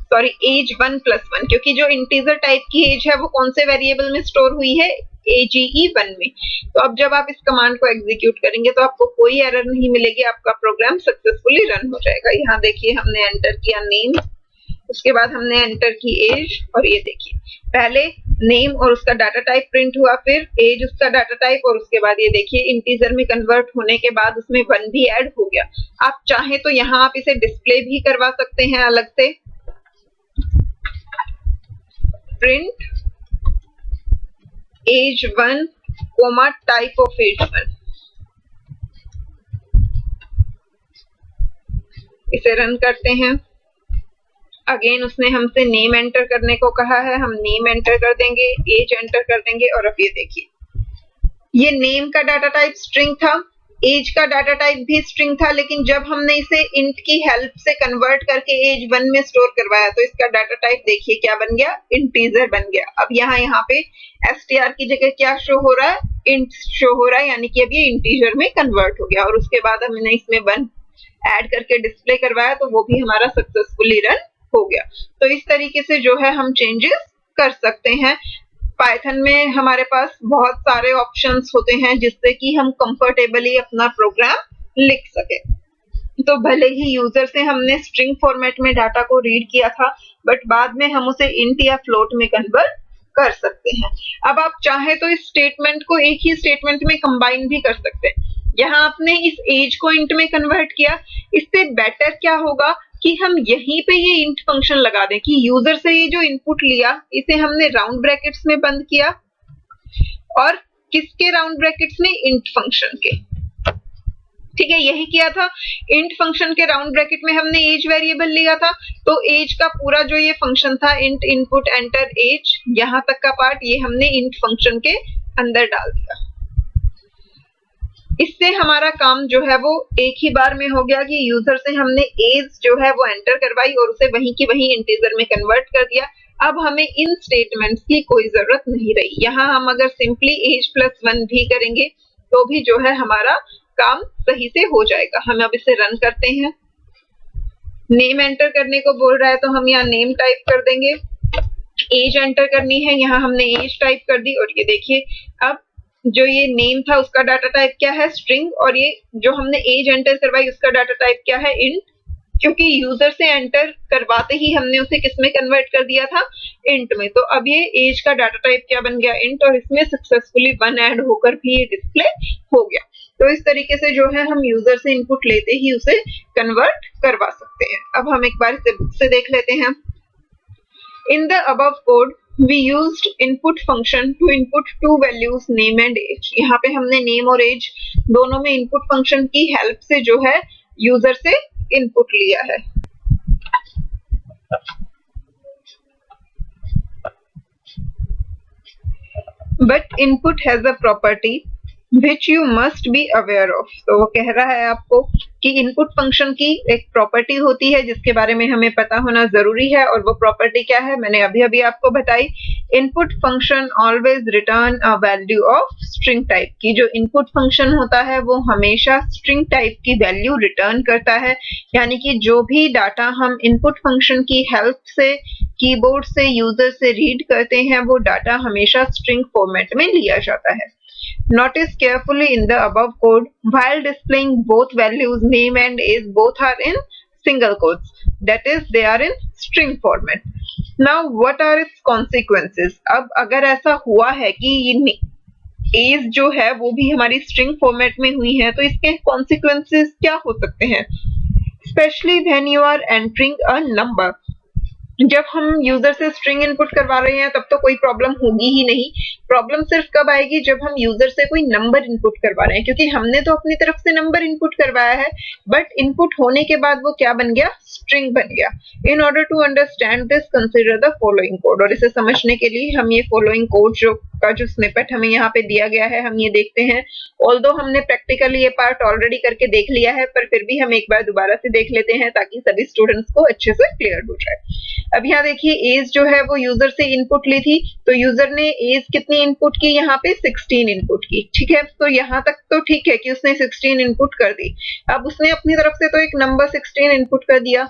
सॉरी age1+1, क्योंकि जो इंटीजर टाइप की एज है वो कौन से वेरिएबल में स्टोर हुई है? AGE1 में। तो अब जब आप इस कमांड को एग्जीक्यूट करेंगे तो आपको कोई एरर नहीं मिलेगी, आपका प्रोग्राम सक्सेसफुली रन हो जाएगा। यहाँ देखिए, हमने एंटर किया नेम, उसके बाद हमने एंटर की एज, और ये देखिए पहले नेम और उसका डाटा टाइप प्रिंट हुआ, फिर एज उसका डाटा टाइप, और उसके बाद ये देखिए इंटीजर में कन्वर्ट होने के बाद उसमें 1 भी ऐड हो गया। आप चाहे तो यहाँ आप इसे डिस्प्ले भी करवा सकते हैं अलग से, print age1, type of age1। इसे रन करते हैं। अगेन उसने हमसे नेम एंटर करने को कहा है, हम नेम एंटर कर देंगे, एज एंटर कर देंगे, और अब ये देखिए, ये नेम का डाटा टाइप स्ट्रिंग था, एज का डाटा टाइप भी स्ट्रिंग था, लेकिन जब हमने इसे इंट की हेल्प से कन्वर्ट करके age1 में स्टोर करवाया तो इसका डाटा टाइप देखिए क्या बन गया? इंटीजर बन गया। अब यहाँ पे str की जगह क्या शो हो रहा है? इंट शो हो रहा है, यानी कि अब ये इंटीजर में कन्वर्ट हो गया। और उसके बाद हमने इसमें 1 ऐड करके डिस्प्ले करवाया तो वो भी हमारा सक्सेसफुली रन हो गया। तो इस तरीके से जो है हम चेंजेस कर सकते हैं। पाइथन में हमारे पास बहुत सारे ऑप्शंस होते हैं जिससे कि हम कंफर्टेबली अपना प्रोग्राम लिख सके। तो भले ही यूजर से हमने स्ट्रिंग फॉर्मेट में डाटा को रीड किया था, बट बाद में हम उसे इंट या फ्लोट में कन्वर्ट कर सकते हैं। अब आप चाहे तो इस स्टेटमेंट को एक ही स्टेटमेंट में कंबाइन भी कर सकते हैं। यहाँ आपने इस एज को इंट में कन्वर्ट किया, इससे बेटर क्या होगा कि हम यहीं पे ये इंट फंक्शन लगा दें कि यूजर से ये जो इनपुट लिया इसे हमने राउंड ब्रैकेट्स में बंद किया, और किसके राउंड ब्रैकेट्स में? इंट फंक्शन के। ठीक है, यही किया था। इंट फंक्शन के राउंड ब्रैकेट में हमने एज वेरिएबल लिया था, तो एज का पूरा जो ये फंक्शन था, इंट इनपुट एंटर एज, यहाँ तक का पार्ट ये हमने इंट फंक्शन के अंदर डाल दिया। इससे हमारा काम जो है वो एक ही बार में हो गया कि यूजर से हमने एज जो है वो एंटर करवाई और उसे वहीं की वहीं इंटीजर में कन्वर्ट कर दिया। अब हमें इन स्टेटमेंट्स की कोई जरूरत नहीं रही। यहाँ हम अगर सिंपली age+1 भी करेंगे तो भी जो है हमारा काम सही से हो जाएगा। हम अब इसे रन करते हैं। नेम एंटर करने को बोल रहा है तो हम यहाँ नेम टाइप कर देंगे, एज एंटर करनी है, यहाँ हमने एज टाइप कर दी, और ये देखिए अब जो ये नेम था उसका डाटा टाइप क्या है? स्ट्रिंग, और ये जो हमने एज एंटर करवाई उसका डाटा टाइप क्या है? इंट। क्योंकि यूजर से एंटर करवाते ही हमने उसे किसमें कन्वर्ट कर दिया था? इंट में। तो अब ये एज का डाटा टाइप क्या बन गया? इंट, और इसमें सक्सेसफुली 1 ऐड होकर भी ये डिस्प्ले हो गया। तो इस तरीके से जो है हम यूजर से इनपुट लेते ही उसे कन्वर्ट करवा सकते हैं। अब हम एक बार इसे बुक से देख लेते हैं। In the above code, we used input function to input two values name and age। यहाँ पे हमने name और age दोनों में input function की help से जो है user से input लिया है। But input has a property which you must be aware of। तो वो कह रहा है आपको कि इनपुट फंक्शन की एक प्रॉपर्टी होती है जिसके बारे में हमें पता होना जरूरी है, और वो प्रॉपर्टी क्या है मैंने अभी अभी आपको बताई। Input function always return a value of string type. की जो इनपुट फंक्शन होता है वो हमेशा स्ट्रिंग टाइप की वैल्यू रिटर्न करता है, यानी कि जो भी डाटा हम इनपुट फंक्शन की हेल्प से कीबोर्ड से यूजर से रीड करते हैं वो डाटा हमेशा स्ट्रिंग फॉर्मेट में लिया जाता है। Notice carefully in the above code, while displaying both values name and age, both are in single quotes, that is they are in string format. Now what are its consequences? अब अगर ऐसा हुआ है कि ये एज जो है वो भी हमारी स्ट्रिंग फॉर्मेट में हुई है तो इसके कॉन्सिक्वेंसेस क्या हो सकते हैं? Specially when you are entering a number, जब हम यूजर से स्ट्रिंग इनपुट करवा रहे हैं तब तो कोई प्रॉब्लम होगी ही नहीं। प्रॉब्लम सिर्फ कब आएगी जब हम यूजर से कोई नंबर इनपुट करवा रहे हैं, क्योंकि हमने तो अपनी तरफ से नंबर इनपुट करवाया है बट इनपुट होने के बाद वो क्या बन गया? स्ट्रिंग बन गया। In order to understand this consider the following code, और इसे समझने के लिए हम ये फॉलोइंग कोड जो स्निपेट हमें यहाँ पे दिया गया है हम ये देखते हैं। ऑल्दो हमने प्रैक्टिकली ये पार्ट ऑलरेडी करके देख लिया है पर फिर भी हम एक बार दोबारा से देख लेते हैं ताकि सभी स्टूडेंट्स को अच्छे से क्लियर हो जाए। अब यहाँ देखिए एज जो है वो यूजर से इनपुट ली थी, तो यूजर ने एज कितनी इनपुट की? यहाँ पे 16 इनपुट की। ठीक है, तो यहाँ तक तो ठीक है कि उसने 16 इनपुट कर दी। अब उसने अपनी तरफ से तो एक नंबर 16 इनपुट कर दिया।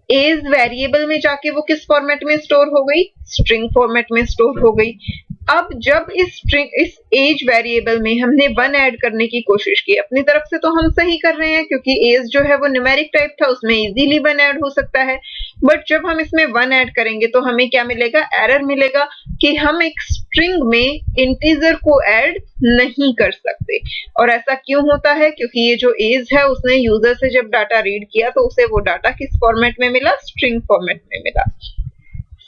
एज वेरिएबल में जाके वो किस फॉर्मेट में स्टोर हो गई? स्ट्रिंग फॉर्मेट में स्टोर हो गई। अब जब इस एज वेरिएबल में हमने 1 ऐड करने की कोशिश की, अपनी तरफ से तो हम सही कर रहे हैं क्योंकि एज जो है वो न्यूमेरिक टाइप था, उसमें इजीली 1 ऐड हो सकता है। बट जब हम इसमें 1 ऐड करेंगे तो हमें क्या मिलेगा? एरर मिलेगा कि हम एक स्ट्रिंग में इंटीजर को ऐड नहीं कर सकते। और ऐसा क्यों होता है? क्योंकि ये जो एज है उसने यूजर से जब डाटा रीड किया तो उसे वो डाटा किस फॉर्मेट में मिला? स्ट्रिंग फॉर्मेट में मिला।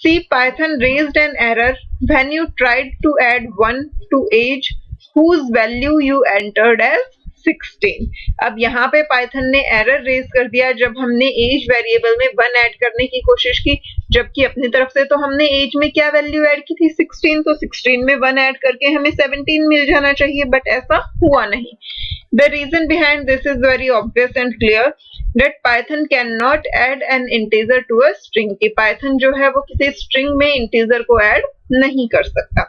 See, Python raised an error when you tried to add 1 to age whose value you entered as 16। अब यहाँ पे पाइथन ने एरर रेज कर दिया जब हमने एज वेरिएबल में 1 ऐड करने की कोशिश की, जबकि अपनी तरफ से तो हमने एज में क्या वैल्यू ऐड की थी? 16, तो 16 में 1 ऐड करके हमें 17 मिल जाना चाहिए, बट ऐसा हुआ नहीं। The reason behind this is very obvious and clear that Python cannot add an integer to a string, कि Python जो है वो किसी string में integer को add नहीं कर सकता।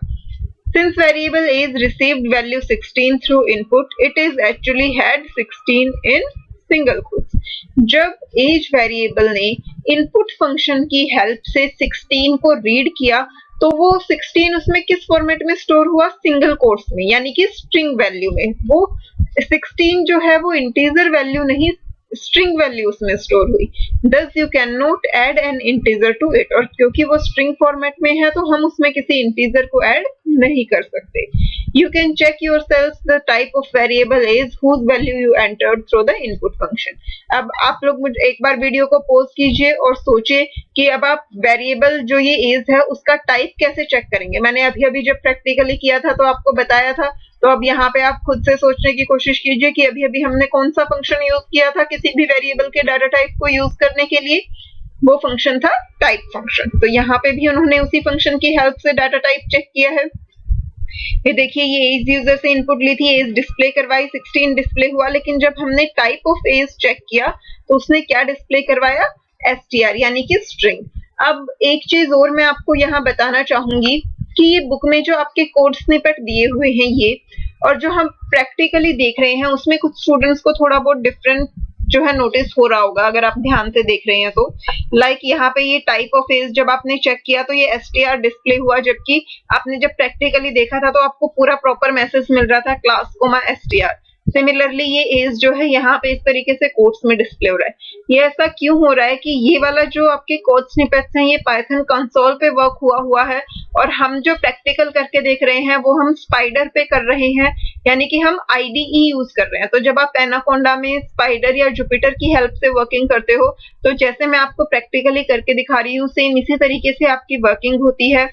Since variable age received value 16 through input, it is actually had 16 in single quotes। जब age variable ने input function की help से 16 को read किया तो वो 16 उसमें किस फॉर्मेट में स्टोर हुआ? सिंगल कोट्स में, यानी कि स्ट्रिंग वैल्यू में। वो 16 जो है वो इंटीजर वैल्यू नहीं, स्ट्रिंग वैल्यू उसमें स्टोर हुई। Thus you cannot add an integer to it, और क्योंकि वो स्ट्रिंग फॉर्मेट में है तो हम उसमें किसी इंटीजर को ऐड नहीं कर सकते। You can check yourselves the type of variable is whose value you entered through the input function। अब आप लोग मुझे एक बार वीडियो को पॉज कीजिए और सोचिए कि अब आप वेरिएबल जो ये एज है उसका टाइप कैसे चेक करेंगे। मैंने अभी अभी जब प्रैक्टिकली किया था तो आपको बताया था, तो अब यहाँ पे आप खुद से सोचने की कोशिश कीजिए कि अभी अभी हमने कौन सा फंक्शन यूज किया था किसी भी वेरिएबल के डाटा टाइप को यूज करने के लिए? वो फंक्शन था टाइप फंक्शन। तो यहाँ पे भी उन्होंने उसी फंक्शन की हेल्प से डाटा टाइप चेक किया है। ये देखिए ये एज यूजर से इनपुट ली थी, एज डिस्प्ले करवाई, 16 डिस्प्ले हुआ, लेकिन जब हमने टाइप ऑफ एज चेक किया तो उसने क्या डिस्प्ले करवाया? str, यानी कि स्ट्रिंग। अब एक चीज और मैं आपको यहाँ बताना चाहूंगी कि ये बुक में जो आपके कोड स्निपेट दिए हुए हैं ये, और जो हम प्रैक्टिकली देख रहे हैं उसमें कुछ स्टूडेंट्स को थोड़ा बहुत डिफरेंट जो है नोटिस हो रहा होगा अगर आप ध्यान से देख रहे हैं तो। लाइक यहाँ पे ये टाइप ऑफ एज जब आपने चेक किया तो ये str डिस्प्ले हुआ, जबकि आपने जब प्रैक्टिकली देखा था तो आपको पूरा प्रॉपर मैसेज मिल रहा था क्लास कोमा str। सिमिलरली ये एज जो है यहाँ पे इस तरीके से कोट्स में डिस्प्ले हो रहा है। ये ऐसा क्यों हो रहा है कि ये वाला जो आपके कोड स्निपेट्स हैं ये पाइथन कंसोल पे वर्क हुआ है, और हम जो प्रैक्टिकल करके देख रहे हैं वो हम स्पाइडर पे कर रहे हैं, यानी कि हम IDE यूज कर रहे हैं। तो जब आप एनाकोंडा में स्पाइडर या जुपिटर की हेल्प से वर्किंग करते हो तो जैसे मैं आपको प्रैक्टिकली करके दिखा रही हूँ सेम इसी तरीके से आपकी वर्किंग होती है।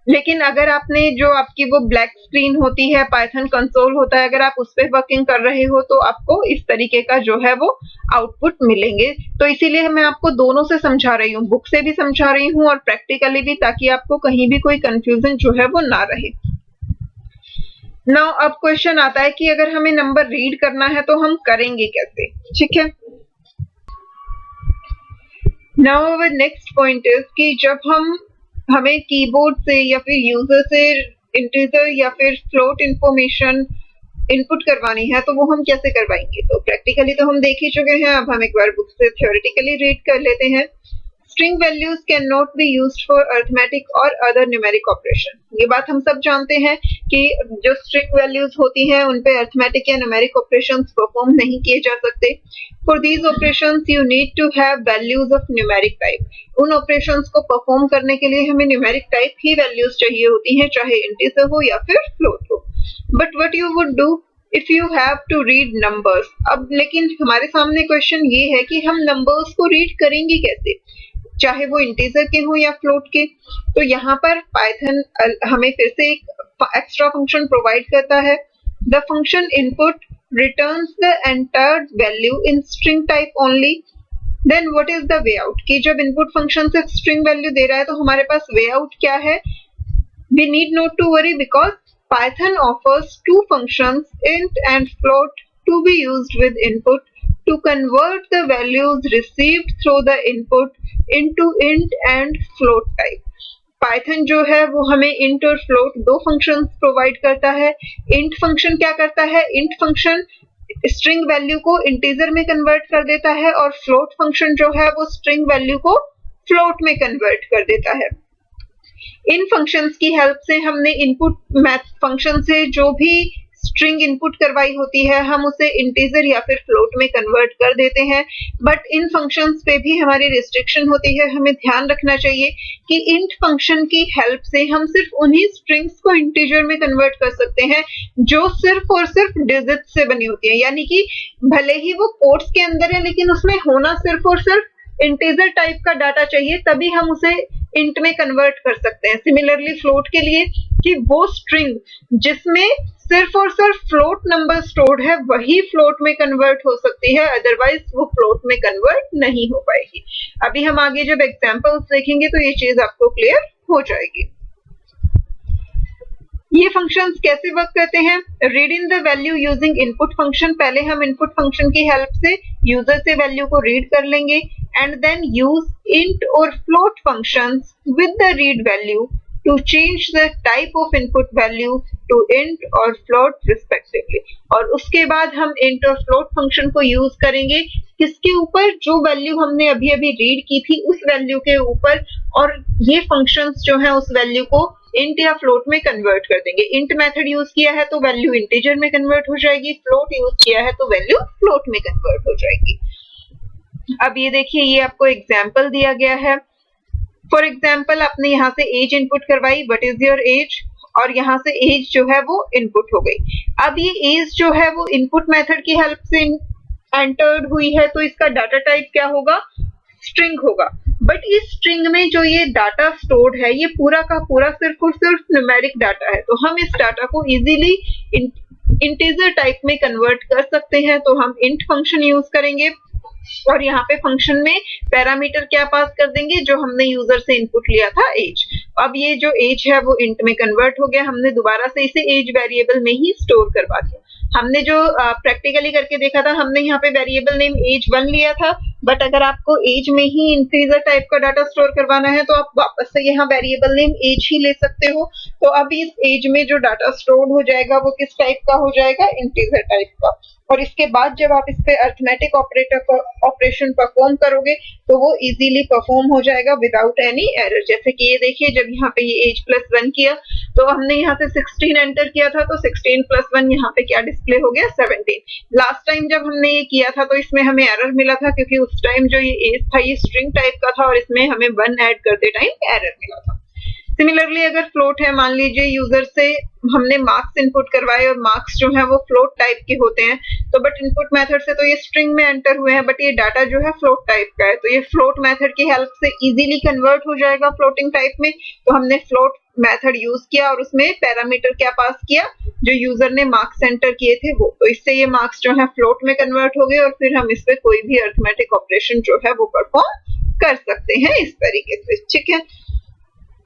लेकिन अगर आपने जो आपकी वो ब्लैक स्क्रीन होती है, पाइथन कंसोल होता है, अगर आप उस पर वर्किंग कर रहे हो तो आपको इस तरीके का जो है वो आउटपुट मिलेंगे। तो इसीलिए मैं आपको दोनों से समझा रही हूँ, बुक से भी समझा रही हूँ और प्रैक्टिकली भी, ताकि आपको कहीं भी कोई कंफ्यूजन जो है वो ना रहे। नाउ अब क्वेश्चन आता है कि अगर हमें नंबर रीड करना है तो हम करेंगे कैसे? ठीक है, now our next point is कि जब हमें कीबोर्ड से या फिर यूजर से इंटीजर या फिर फ्लोट इंफॉर्मेशन इनपुट करवानी है तो वो हम कैसे करवाएंगे? तो प्रैक्टिकली तो हम देख ही चुके हैं, अब हम एक बार बुक से थ्योरेटिकली रीड कर लेते हैं। string values cannot be used for arithmetic or other numeric operation. ये बात हम सब जानते हैं कि जो string values होती हैं उन पे arithmetic या numeric operations perform नहीं किए जा सकते. For these operations you need to have values of numeric type. उन operations को perform करने के लिए हमें numeric type ही values चाहिए होती हैं, चाहे integer हो या फिर float हो. But what you would do if you have to read numbers? अब लेकिन हमारे सामने क्वेश्चन ये है कि हम नंबर्स को रीड करेंगे कैसे, चाहे वो इंटीजर के हो या फ्लोट के. तो यहाँ पर पाइथन हमें फिर से एक एक्स्ट्रा फंक्शन प्रोवाइड करता है. The function input returns the entered value in string type only. Then what is the way out, कि जब इनपुट फंक्शन सिर्फ स्ट्रिंग वैल्यू दे रहा है तो हमारे पास वे आउट क्या है. We need not to worry because Python offers two functions, int and float, to be used with input to convert the values received through the input into int and float type. Python जो है वो हमें int और float दो functions provide करता है. int function क्या करता है, int function string value को integer में convert कर देता है और float function जो है वो string value को float में convert कर देता है. इन फंक्शंस की हेल्प से हमने इनपुट मैथ फंक्शन से जो भी स्ट्रिंग इनपुट करवाई होती है हम उसे इंटीजर या फिर फ्लोट में कन्वर्ट कर देते हैं. बट इन फंक्शंस पे भी हमारी रिस्ट्रिक्शन होती है. हमें ध्यान रखना चाहिए कि इंट फंक्शन की हेल्प से हम सिर्फ उन्हीं स्ट्रिंग्स को इंटीजर में कन्वर्ट कर सकते हैं जो सिर्फ और सिर्फ डिजिट से बनी होती है. यानी कि भले ही वो कोट्स के अंदर है लेकिन उसमें होना सिर्फ और सिर्फ इंटीजर टाइप का डाटा चाहिए, तभी हम उसे इंट में कन्वर्ट कर सकते हैं. सिमिलरली फ्लोट के लिए कि वो स्ट्रिंग जिसमें सिर्फ और सिर्फ फ्लोट नंबर स्टोर्ड है वही फ्लोट में कन्वर्ट हो सकती है, अदरवाइज वो फ्लोट में कन्वर्ट नहीं हो पाएगी. अभी हम आगे जब एग्जांपल्स देखेंगे तो ये चीज आपको क्लियर हो जाएगी. ये फंक्शंस कैसे वर्क करते हैं. Read in the value using input function. पहले हम इनपुट फंक्शन की हेल्प से यूजर से वैल्यू को रीड कर लेंगे एंड देन यूज इंट और float functions with the read value to change the type of input value to int और float respectively. और उसके बाद हम int और float function को यूज करेंगे किसके ऊपर, जो वैल्यू हमने अभी अभी रीड की थी उस वैल्यू के ऊपर, और ये फंक्शंस जो है उस वैल्यू को int या float में कन्वर्ट कर देंगे. int मेथड यूज किया है तो वैल्यू इंटीजर में कन्वर्ट हो जाएगी, float यूज किया है तो वैल्यू float में कन्वर्ट हो जाएगी. अब ये देखिए, ये आपको एग्जाम्पल दिया गया है. फॉर एग्जाम्पल आपने यहाँ से एज इनपुट करवाई, व्हाट इज योर एज, और यहाँ से एज जो है वो इनपुट हो गई. अब ये एज जो है वो इनपुट मेथड की हेल्प से एंटर्ड हुई है तो इसका डाटा टाइप क्या होगा, स्ट्रिंग होगा. बट इस स्ट्रिंग में जो ये डाटा स्टोर्ड है ये पूरा का पूरा सिर्फ और सिर्फ न्यूमेरिक डाटा है, तो हम इस डाटा को इजीली इंटीजर टाइप में कन्वर्ट कर सकते हैं. तो हम इंट फंक्शन यूज करेंगे और यहाँ पे फंक्शन में पैरामीटर क्या पास कर देंगे, जो हमने यूजर से इनपुट लिया था एज. अब ये जो एज है वो इंट में कन्वर्ट हो गया, हमने दोबारा से इसे एज वेरिएबल में ही स्टोर करवा दिया. हमने जो प्रैक्टिकली करके देखा था, हमने यहाँ पे वेरिएबल नेम age1 लिया था, बट अगर आपको एज में ही इंटीजर टाइप का डाटा स्टोर करवाना है तो आप वापस से यहाँ वेरिएबल नेम एज ही ले सकते हो. तो अब इस एज में जो डाटा स्टोर हो जाएगा वो किस टाइप का हो जाएगा, इंटीजर टाइप का. और इसके बाद जब आप इस पे अरिथमेटिक ऑपरेशन परफॉर्म करोगे तो वो इजीली परफॉर्म हो जाएगा विदाउट एनी एरर. जैसे कि ये देखिए, जब यहाँ पे ये age+1 किया तो हमने यहाँ से 16 एंटर किया था, तो 16+1 यहाँ पे क्या डिस्प्ले हो गया, 17. लास्ट टाइम जब हमने ये किया था तो इसमें हमें एरर मिला था क्योंकि उस टाइम जो ये एज था ये स्ट्रिंग टाइप का था और इसमें हमें 1 ऐड करते टाइम एरर मिला था. सिमिलरली अगर फ्लोट है, मान लीजिए यूजर से हमने मार्क्स इनपुट करवाए और मार्क्स जो है वो फ्लोट टाइप के होते हैं, तो बट इनपुट मेथड से तो ये स्ट्रिंग में एंटर हुए हैं, बट ये डाटा जो है फ्लोट टाइप का है, तो ये फ्लोट मेथड की हेल्प से इजीली कन्वर्ट हो जाएगा फ्लोटिंग टाइप में. तो हमने फ्लोट मेथड यूज किया और उसमें पैरामीटर क्या पास किया, जो यूजर ने मार्क्स एंटर किए थे वो, तो इससे ये मार्क्स जो है फ्लोट में कन्वर्ट हो गए और फिर हम इस पे कोई भी अरिथमेटिक ऑपरेशन जो है वो परफॉर्म कर सकते हैं इस तरीके से. ठीक है,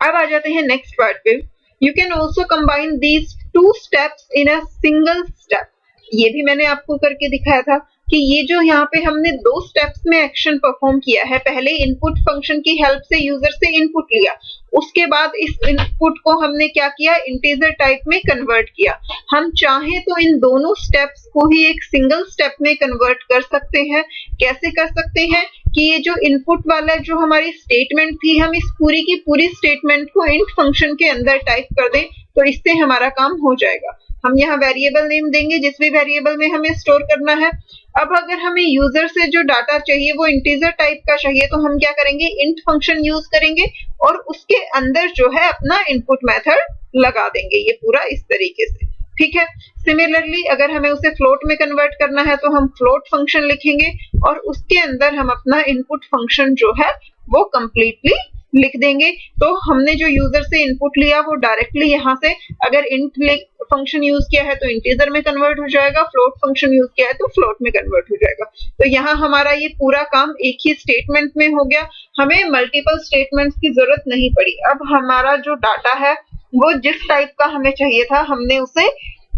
अब आ जाते हैं नेक्स्ट पार्ट पे. You can also combine these 2 steps in a single step. ये भी मैंने आपको करके दिखाया था कि ये जो यहाँ पे हमने 2 स्टेप्स में एक्शन परफॉर्म किया है. पहले इनपुट फंक्शन की हेल्प से यूजर से इनपुट लिया, उसके बाद इस इनपुट को हमने क्या किया, इंटीजर टाइप में कन्वर्ट किया. हम चाहें तो इन दोनों स्टेप्स को ही एक सिंगल स्टेप में कन्वर्ट कर सकते हैं. कैसे कर सकते हैं, कि ये जो इनपुट वाला जो हमारी स्टेटमेंट थी, हम इस पूरी की पूरी स्टेटमेंट को इंट फंक्शन के अंदर टाइप कर दें तो इससे हमारा काम हो जाएगा। हम यहाँ वेरिएबल नेम देंगे जिस भी वेरिएबल में हमें स्टोर करना है। अब अगर हमें यूजर से जो डाटा चाहिए वो इंटीजर टाइप का चाहिए तो हम क्या करेंगे, इंट फंक्शन यूज करेंगे और उसके अंदर जो है अपना इनपुट मेथड लगा देंगे, ये पूरा इस तरीके से, ठीक है। सिमिलरली अगर हमें उसे फ्लोट में कन्वर्ट करना है तो हम फ्लोट फंक्शन लिखेंगे और उसके अंदर हम अपना इनपुट फंक्शन जो है वो कंप्लीटली लिख देंगे। तो हमने जो यूजर से इनपुट लिया वो डायरेक्टली यहाँ से अगर इंट फंक्शन यूज किया है तो इंटीजर में कन्वर्ट हो जाएगा, फ्लोट फंक्शन यूज किया है तो फ्लोट में कन्वर्ट हो जाएगा। तो यहाँ हमारा ये पूरा काम एक ही स्टेटमेंट में हो गया, हमें मल्टीपल स्टेटमेंट्स की जरूरत नहीं पड़ी। अब हमारा जो डाटा है वो जिस टाइप का हमें चाहिए था हमने उसे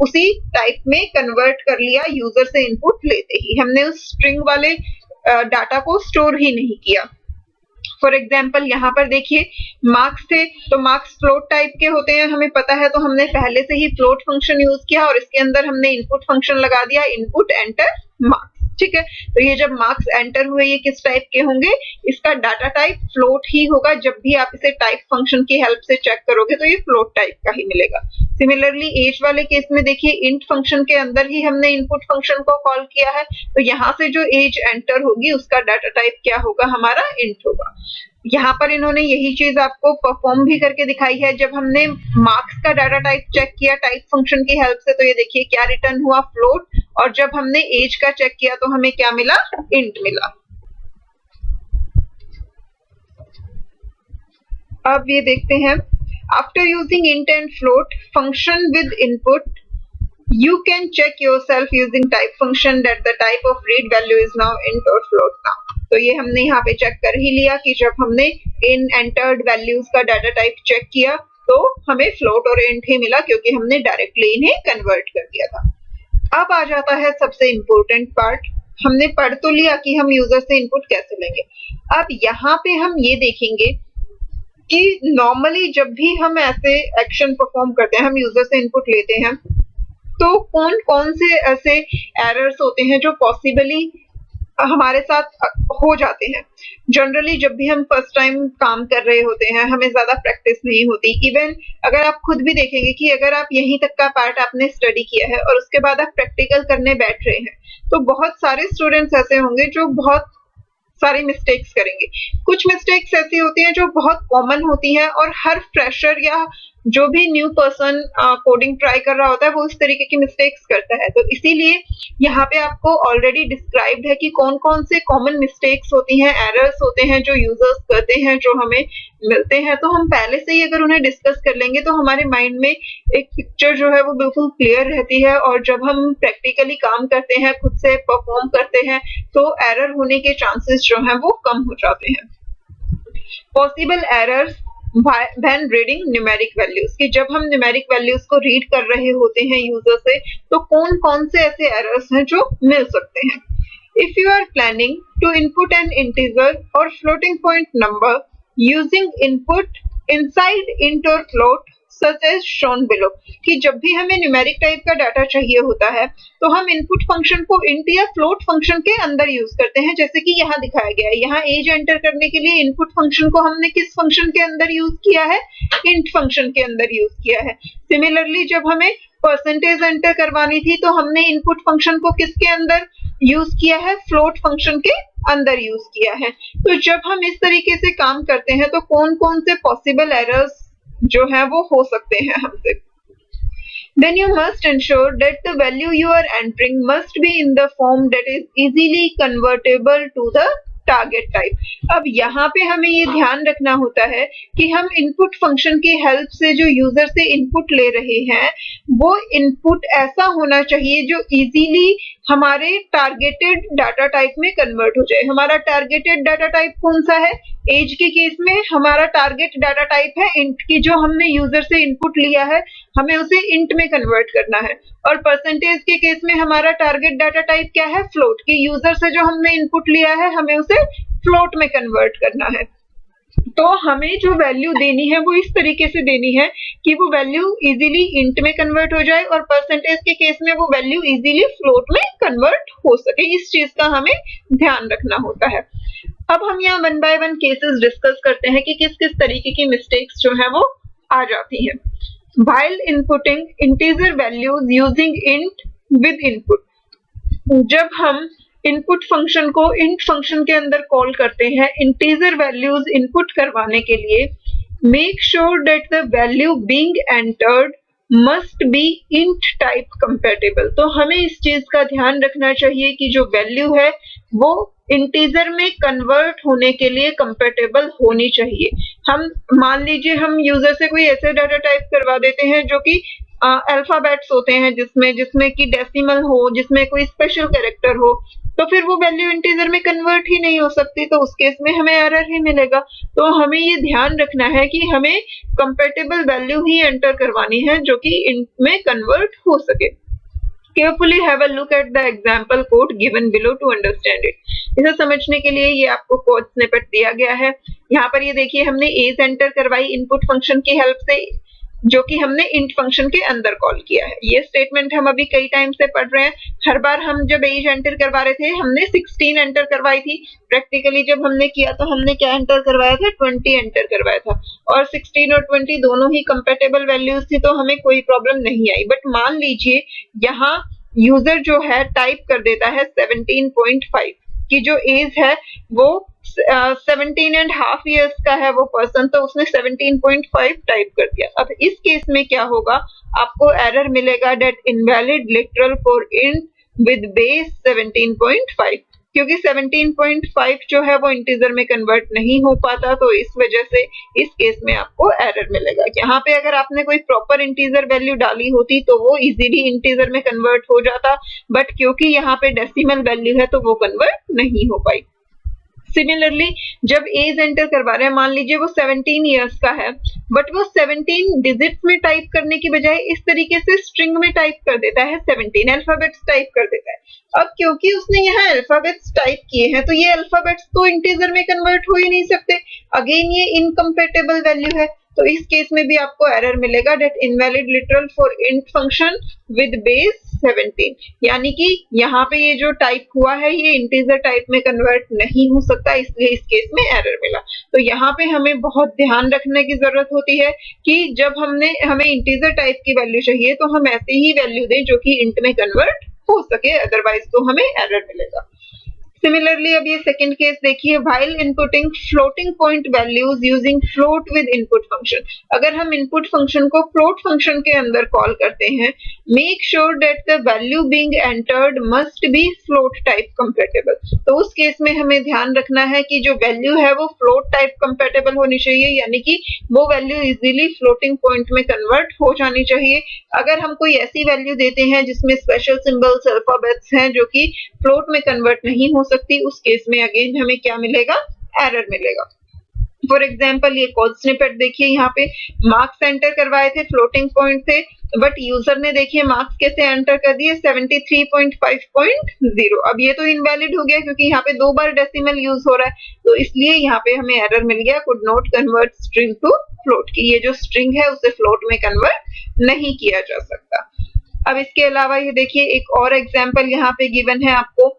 उसी टाइप में कन्वर्ट कर लिया यूजर से इनपुट लेते ही, हमने उस स्ट्रिंग वाले डाटा को स्टोर ही नहीं किया। फॉर एग्जाम्पल यहाँ पर देखिए मार्क्स थे तो मार्क्स फ्लोट टाइप के होते हैं, हमें पता है, तो हमने पहले से ही फ्लोट फंक्शन यूज किया और इसके अंदर हमने इनपुट फंक्शन लगा दिया, इनपुट एंटर मार्क्स, ठीक है। तो ये जब मार्क्स एंटर हुए ये किस टाइप के होंगे, इसका डाटा टाइप फ्लोट ही होगा। जब भी आप इसे टाइप फंक्शन की हेल्प से चेक करोगे तो ये फ्लोट टाइप का ही मिलेगा। सिमिलरली एज वाले केस में देखिए इंट फंक्शन के अंदर ही हमने इनपुट फंक्शन को कॉल किया है, तो यहाँ से जो एज एंटर होगी उसका डाटा टाइप क्या होगा, हमारा इंट होगा। यहाँ पर इन्होंने यही चीज आपको परफॉर्म भी करके दिखाई है। जब हमने मार्क्स का डाटा टाइप चेक किया टाइप फंक्शन की हेल्प से तो ये देखिए क्या रिटर्न हुआ, फ्लोट, और जब हमने एज का चेक किया तो हमें क्या मिला, इंट मिला। अब ये देखते हैं, after using int and float function with input you can check yourself using type function that the type of read value is now int or float now। तो ये हमने यहाँ पे चेक कर ही लिया कि जब हमने इन एंटर्ड वैल्यूज का डाटा टाइप चेक किया तो हमें फ्लोट और इंट ही मिला क्योंकि हमने डायरेक्टली इन्हें कन्वर्ट कर दिया था। अब आ जाता है सबसे इम्पोर्टेंट पार्ट, हमने पढ़ तो लिया कि हम यूजर से इनपुट कैसे लेंगे। अब यहाँ पे हम ये देखेंगे कि नॉर्मली जब भी हम ऐसे एक्शन परफॉर्म करते हैं, हम यूजर से इनपुट लेते हैं, तो कौन कौन से ऐसे एरर्स होते हैं जो पॉसिबली हमारे साथ हो जाते हैं। जनरली जब भी हम फर्स्ट टाइम काम कर रहे होते हैं, हमें ज्यादा प्रैक्टिस नहीं होती। इवन अगर आप खुद भी देखेंगे कि अगर आप यहीं तक का पार्ट आपने स्टडी किया है और उसके बाद आप प्रैक्टिकल करने बैठ रहे हैं तो बहुत सारे स्टूडेंट्स ऐसे होंगे जो बहुत सारी मिस्टेक्स करेंगे। कुछ मिस्टेक्स ऐसी होती हैं जो बहुत कॉमन होती हैं और हर फ्रेशर या जो भी न्यू पर्सन कोडिंग ट्राई कर रहा होता है वो इस तरीके की मिस्टेक्स करता है। तो इसीलिए यहाँ पे आपको ऑलरेडी डिस्क्राइब्ड है कि कौन कौन से कॉमन मिस्टेक्स होती हैं, एरर्स होते हैं जो यूजर्स करते हैं, जो हमें मिलते हैं। तो हम पहले से ही अगर उन्हें डिस्कस कर लेंगे तो हमारे माइंड में एक पिक्चर जो है वो बिल्कुल क्लियर रहती है और जब हम प्रैक्टिकली काम करते हैं, खुद से परफॉर्म करते हैं, तो एरर होने के चांसेस जो हैं वो कम हो जाते हैं। Possible errors when reading numeric values, कि जब हम न्यूमेरिक वैल्यूज को रीड कर रहे होते हैं यूजर से तो कौन कौन से ऐसे एरर्स हैं जो मिल सकते हैं। If you are planning to input an integer or floating point number using input inside int or float such as shown below, कि जब भी हमें न्यूमेरिक टाइप का डाटा चाहिए होता है तो हम इनपुट फंक्शन को इंट या फ्लोट फंक्शन के अंदर यूज करते हैं, जैसे कि यहाँ दिखाया गया है। यहाँ एज एंटर करने के लिए इनपुट फंक्शन को हमने किस फंक्शन के अंदर यूज किया है, इंट फंक्शन के अंदर यूज किया है। सिमिलरली जब हमें परसेंटेज एंटर करवानी थी तो हमने इनपुट फंक्शन को किसके अंदर यूज किया है, फ्लोट फंक्शन के अंदर यूज किया है। तो जब हम इस तरीके से काम करते हैं तो कौन कौन से पॉसिबल एरर्स जो है वो हो सकते हैं हमसे। Then you must ensure that the value you are entering must be in the form that is easily convertible to the target type. अब यहाँ पे हमें ये ध्यान रखना होता है कि हम इनपुट फंक्शन की हेल्प से जो यूजर से इनपुट ले रहे हैं वो इनपुट ऐसा होना चाहिए जो इजीली हमारे टारगेटेड डाटा टाइप में कन्वर्ट हो जाए। हमारा टारगेटेड डाटा टाइप कौन सा है, एज के केस में हमारा टारगेट डाटा टाइप है इंट की, जो हमने यूजर से इनपुट लिया है हमें उसे इंट में कन्वर्ट करना है। और परसेंटेज के केस में हमारा टारगेट डाटा टाइप क्या है, फ्लोट, की यूजर से जो हमने इनपुट लिया है हमें उसे फ्लोट में कन्वर्ट करना है। तो हमें जो वैल्यू देनी है वो इस तरीके से देनी है कि वो वैल्यू इजीली इंट में कन्वर्ट हो जाए और परसेंटेज के केस में वो वैल्यू इजीली फ्लोट में कन्वर्ट हो सके। इस चीज का हमें ध्यान रखना होता है। अब हम यहाँ one by one cases discuss करते हैं कि किस किस तरीके की मिस्टेक्स जो है वो आ जाती है। While inputting integer values using int with input, जब हम इनपुट फंक्शन को इंट फंक्शन के अंदर कॉल करते हैं इंटीजर वैल्यूज इनपुट करवाने के लिए, make sure that the value being entered must be int type compatible. तो हमें इस चीज का ध्यान रखना चाहिए कि जो वैल्यू है वो इंटीजर में कन्वर्ट होने के लिए कंपैटिबल होनी चाहिए। हम मान लीजिए हम यूजर से कोई ऐसे डाटा टाइप करवा देते हैं जो कि अल्फाबेट्स होते हैं जिसमें कि डेसिमल हो, जिसमें कोई स्पेशल कैरेक्टर हो, तो फिर वो वैल्यू इंटीजर में कन्वर्ट ही नहीं हो सकती, तो उस केस में हमें एरर ही मिलेगा। तो हमें ये ध्यान रखना है कि हमें कंपैटिबल वैल्यू ही एंटर करवानी है जो कि इंट में कन्वर्ट हो सके। Carefully have a look at the example code given below to understand it. इसे समझने के लिए ये आपको कोड स्निपेट दिया गया है। यहाँ पर ये देखिए हमने एज एंटर करवाई इनपुट फंक्शन की हेल्प से, जो कि हमने इंट फंक्शन के अंदर कॉल किया है। ये स्टेटमेंट हम अभी कई टाइम से पढ़ रहे हैं। हर बार हम जब एज एंटर करवा रहे थे हमने 16 एंटर करवाई थी। प्रैक्टिकली जब हमने किया तो हमने क्या एंटर करवाया था, 20 एंटर करवाया था, और 16 और 20 दोनों ही कंपैटिबल वैल्यूज थी, तो हमें कोई प्रॉब्लम नहीं आई। बट मान लीजिए यहाँ यूजर जो है टाइप कर देता है 17.5 की जो एज है वो 17.5 ईयर्स का है वो पर्सन, तो उसने 17.5 टाइप कर दिया। अब इस केस में क्या होगा, आपको एरर मिलेगा that invalid literal for int with base 17.5, क्योंकि 17.5 जो है वो इंटीजर में कन्वर्ट नहीं हो पाता, तो इस वजह से इस केस में आपको एरर मिलेगा। यहाँ पे अगर आपने कोई प्रॉपर इंटीजर वैल्यू डाली होती तो वो इजीली इंटीजर में कन्वर्ट हो जाता, बट क्योंकि यहाँ पे डेसिमल वैल्यू है तो वो कन्वर्ट नहीं हो पाई। सिमिलरली जब एज एंटर करवा रहे हैं, मान लीजिए वो 17 इयर्स का है, बट वो 17 डिजिट्स में टाइप करने की बजाय इस तरीके से स्ट्रिंग में टाइप कर देता है, 17 अल्फाबेट्स टाइप कर देता है। अब क्योंकि उसने यहाँ अल्फाबेट्स टाइप किए हैं तो ये अल्फाबेट्स तो इंटीजर में कन्वर्ट हो ही नहीं सकते, अगेन ये इनकम्पेटेबल वैल्यू है, तो इस केस में भी आपको एरर मिलेगा that invalid literal for int function with base 17, यानी कि यहाँ पे ये जो टाइप हुआ है ये इंटीजर टाइप में कन्वर्ट नहीं हो सकता, इसलिए इस केस में एरर मिला। तो यहाँ पे हमें बहुत ध्यान रखने की जरूरत होती है कि जब हमें इंटीजर टाइप की वैल्यू चाहिए तो हम ऐसे ही वैल्यू दें जो कि इंट में कन्वर्ट हो सके, अदरवाइज तो हमें एरर मिलेगा। सिमिलरली अब ये सेकंड केस देखिए, while inputting floating point values using float with input function. अगर हम इनपुट फंक्शन को फ्लोट फंक्शन के अंदर कॉल करते हैं, make sure that the value being entered must be float type compatible. तो उस केस में हमें ध्यान रखना है कि जो वैल्यू है वो फ्लोट टाइप कंपैटिबल होनी चाहिए, यानी कि वो वैल्यू इजीली फ्लोटिंग पॉइंट में कन्वर्ट हो जानी चाहिए। अगर हम कोई ऐसी वैल्यू देते हैं जिसमें स्पेशल सिंबल्स अल्फाबेट्स हैं जो कि फ्लोट में कन्वर्ट नहीं हो सकती, उस केस में अगेन हमें क्या मिलेगा, एरर मिलेगा। फॉर एग्जाम्पल ये कोड स्निपेट देखिए, यहाँ पे मार्क्स एंटर करवाए थे फ्लोटिंग पॉइंट से, बट यूजर ने देखिए मार्क्स कैसे एंटर कर दिए 73.5.0। अब ये तो इनवैलिड हो गया क्योंकि यहाँ पे 2 बार डेसिमल यूज हो रहा है, तो इसलिए यहाँ पे हमें एरर मिल गया, could not convert string to float, की ये जो स्ट्रिंग है उसे फ्लोट में कन्वर्ट नहीं किया जा सकता। अब इसके अलावा ये देखिए एक और एग्जाम्पल यहाँ पे गिवन है आपको,